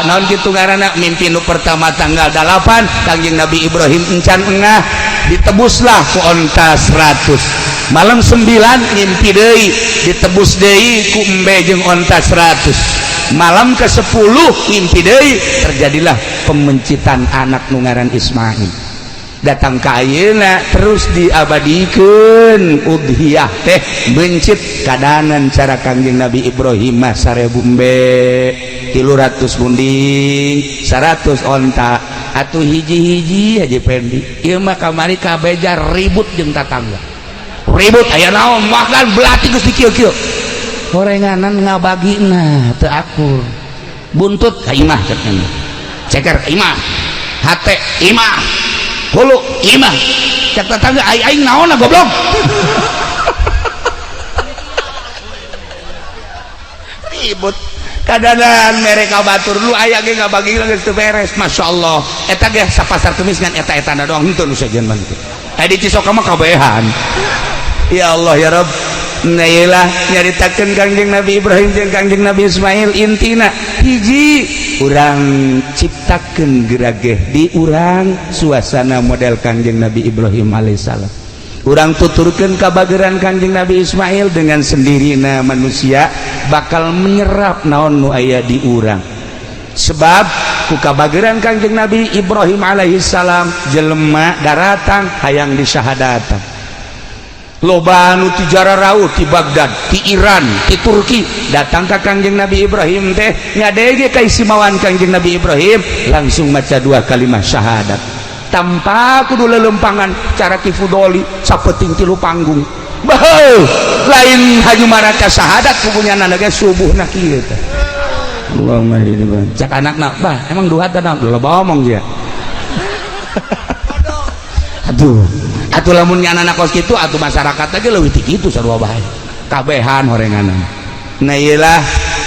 naon kitu ngaranna mimpi nu pertama tanggal 8 Kangjeng Nabi Ibrahim encan engah ditebuslah ku onta 100 malam 9 ngimpi deui ditebus deui ku embe jeung onta 100 malam ke-10 ngimpi deui terjadilah pemencitan anak nu ngaran Ismail datang ka ayeuna terus diabadikeun udhiyah teh bencit kadanan cara Kangjeng Nabi Ibrahim mah 1000 embe 300 bunding 100 onta atuh hiji-hiji aja pendi ieu mah kamari kabeja ribut jeung tatangga ribut aya naon makan belati geus dikieu-kieu gorenganan ngabagina teu akur buntut ka imah cenah ceker imah hate imah hulu imah cek tetangga aing naon goblok ribut kadanan mereka batur lu aya ge ngabagi geus teu beres masyaallah eta ge sapasar kemis ngan eta-etana doang henteu nu sajeun mah kitu aya di Cisoka mah kabehan ya Allah ya Rabb nailah nyaritakeun Kangjeng Nabi Ibrahim jeung Kangjeng Nabi Ismail intina hiji urang ciptakeun gerageh di urang suasana model Kangjeng Nabi Ibrahim alaihissalam urang tuturkeun kabageran Kangjeng Nabi Ismail dengan sendirina manusia bakal menyerap naon nu aya di urang sebab ku kabageran Kangjeng Nabi Ibrahim alaihissalam jelema daratang hayang disyahadatan loba anu ti jararaut ti Baghdad ti Iran ti Turki datang ka Kangjeng Nabi Ibrahim teh ngadege kaisimawan Kangjeng Nabi Ibrahim langsung maca 2 kalimat syahadat tanpa kudu lelempangan cara kifudoli sapeting 3 panggung baheu lain haju maraca syahadat kubunyana ge subuhna kieu teh Allahumma hidina cak anakna bah emang duha teh loba omong dia aduh atuh lamun anak kos kitu atuh masyarakat aja leuwih ti kitu sarua bae kabehan horenganan nah iyalah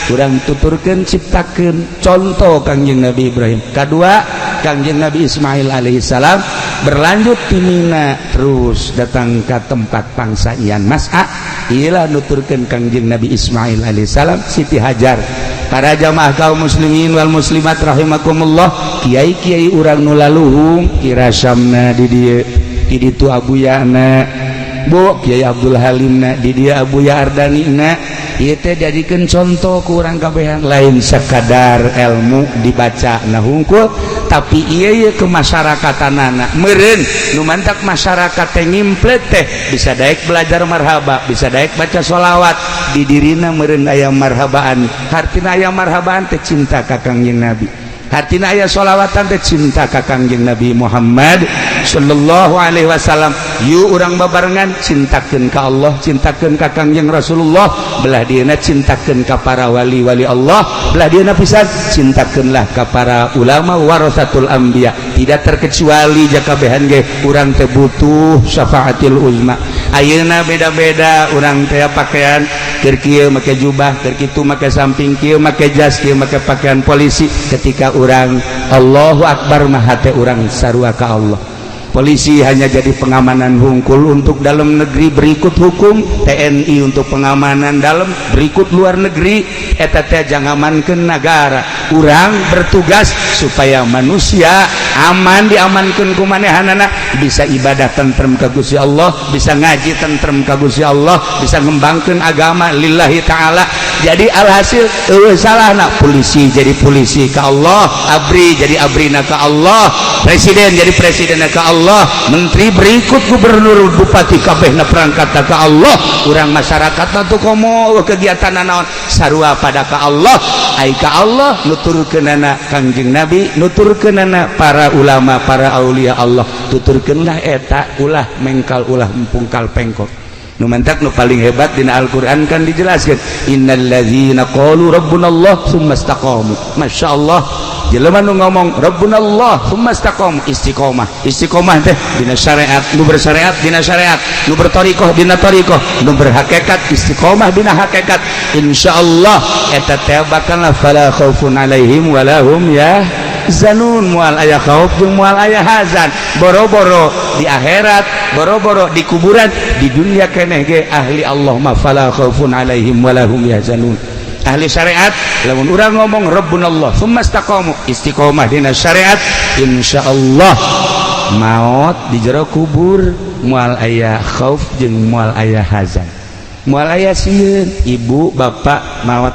urang tuturkeun ciptakeun contoh Kangjeng Nabi Ibrahim kadua Kangjeng Nabi Ismail alaihissalam berlanjut di Mina terus datang ke tempat pangsajian Mas'a iyalah nuturkeun Kangjeng Nabi Ismail alaihissalam Siti Hajar para jamaah kaum muslimin wal muslimat rahimakumullah kiai-kiai urang nu laluhung irasamna di dieu di ditu abuyana bu Kiai Abdul Halimna di dia Abuya Ardanina ieu teh jadikeun contoh ku urang kabehan lain sekadar ilmu dibaca na hungkul tapi ieu ke masyarakatan meureun nu mantak masyarakat teh ngimplet teh bisa daek belajar marhaba bisa daek baca sholawat di dirina meureun aya marhabaan hartina aya marhabaan teh cinta ka Kangjeng Nabi hartina aya sholawatan teh cinta ka Kangjeng Nabi Muhammad sallallahu alaihi wasallam yu urang babarengan cintakeun ka Allah cintakeun ka Kangjeng Rasulullah belah dieuna cintakeun ka para wali-wali Allah belah dieuna pisan cintakeunlah ka para ulama warasatul anbiya tidak terkecuali jakabehan ge urang teh butuh syafaatil uzma ayeuna beda-beda urang teh pakaian keur kieu make jubah keur kitu make samping kieu make jas kieu make pakaian polisi ketika urang Allahu Akbar mah hate urang sarua ka Allah polisi hanya jadi pengamanan hungkul untuk dalam negeri berikut hukum TNI untuk pengamanan dalam berikut luar negeri eta teh jangamankeun negara urang bertugas supaya manusia aman diamankeun ku manehanana bisa ibadah tentrem ka Gusti Allah bisa ngaji tentrem ka Gusti Allah bisa ngembangkeun agama lillahi taala jadi alhasil salahna polisi jadi polisi ka Allah abri jadi abrina ka Allah presiden jadi presidenna ka Allah menteri berikut gubernur bupati kabehna perangkat ka Allah urang masyarakat tuh komo kegiatan naon sarua pada ka Allah ai ka Allah nuturkeunana Kangjeng Nabi nuturkeunana para ulama para aulia Allah tuturkeunlah eta ulah mengkal ulah empungkal pengkol nu mantak nu paling hebat dina Al-Qur'an kan dijelaskeun innallazina qalu rabbunallah tsumma istaqamu masyaallah jelema nu ngomong rabbunallah tsumma istaqamu istiqomah teh dina syariat nu bersyariat dina syariat nu berthariqah dina thariqah nu berhakikat istiqomah dina hakikat insyaallah eta teh bakal fala khaufun alaihim wala hum zanun mual aya khauf jeung mual aya hazan boro-boro di akhirat boro-boro di kuburan di dunia keneh ge ahli Allah ma fala khaufun alaihim wala hum yahzanun ahli syariat lamun urang ngomong Rabbunallah summa istaqamu istiqomah dina syariat insyaallah maut di jero kubur moal aya khauf jeung moal aya hazan moal aya sieun ibu bapak maut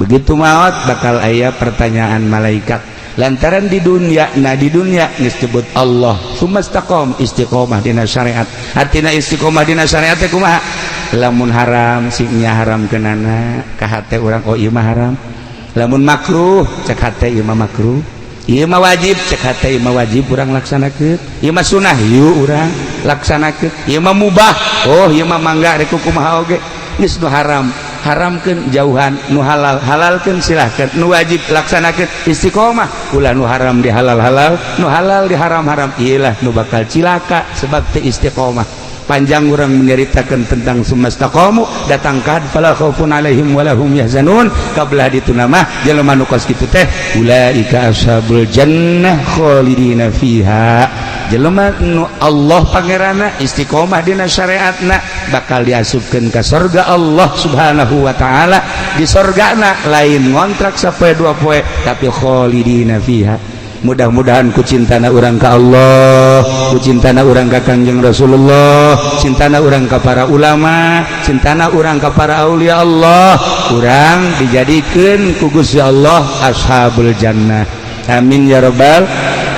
begitu maut bakal aya pertanyaan malaikat lantaran di dunia disebut Allah summa istaqam istiqomah dina syariat artina istiqomah dina syariat teh kumaha lamun haram singnya haram kenana ka hate urang oh ieu mah haram lamun makruh cek hate ieu mah makruh ieu mah wajib cek hate ieu mah wajib urang laksanakeun ieu mah sunah ieu urang laksanakeun ieu mah mubah oh ieu mah mangga rek kumaha oge geus nu haram haramkeun jauhan nu halal halalkeun silahkeun nu wajib laksanakeun istiqomah ulah nu haram di halal nu halal di haram iyalah nu bakal cilaka sebab teu istiqomah panjang urang menceritakan tentang sumastaqamu datang kad fala khaufun alaihim wala hum yahzanun kabelah dituna mah jelema nu kos kitu teh ulaika ashabul jannah khalidina fiha jelema nu Allah pangeranna istiqomah dina syariatna bakal diasupkeun ka surga Allah subhanahu wa ta'ala di surgana lain ngontrak sapoe dua poe tapi khalidina fiha mudah-mudahan ku cintana urang ka Allah ku cintana urang ka Kanjeng Rasulullah cintana urang ka para ulama cintana urang ka para aulia Allah urang dijadikeun ku Gusti Allah ashabul jannah amin ya rabbal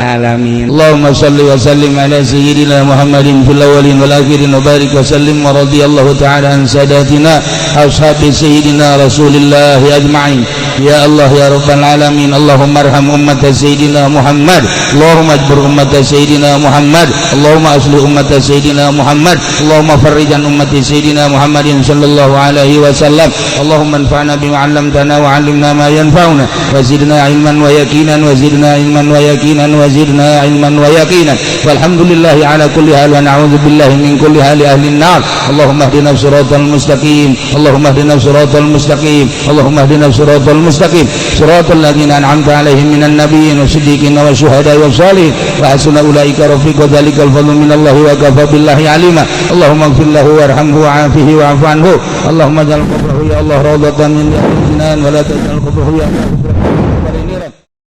alamin Allahumma shalli wa sallim ala sayyidina Muhammadin fil awwalin wal akhirin wa barik wa sallim wa radiyallahu ta'ala an sadatina ashabi sayyidina Rasulillah ajma'in ya Allah ya rabbal alamin Allahumma arham ummat sayyidina Muhammad Allahumma ajbur ummat sayyidina Muhammad Allahumma aslih ummat sayyidina Muhammad Allahumma farrij an ummat sayyidina Muhammadin sallallahu alaihi wasallam Allahumma anfa'na bima 'allamtana wa 'allimna ma yanfa'una wa zidna ilman wa yaqinan wa zidna ilman wa yaqinan wa zidna ilman wa yaqinan walhamdulillahi ala kulli hal wa na'udzu billahi min kulli hali ahli an-nar Allahumma ihdina siratal mustaqim Allahumma ihdina siratal mustaqim Allahumma ihdina siratal mustaqim siratal ladzina an'amta 'alaihim minan nabiyyin wasiddiqin wasyuhada'i wassalihin wa hasuna ulaika rafiqa dzalikal fadlu minallahi wa kafa billahi 'alima Allahumma ighfir lahu warhamhu wa'afihi wa'fu anhu Allahumma ij'al qabrahu ya Allah rawdatan min riyadil jinan wa la taj'al qabrahu ya Allah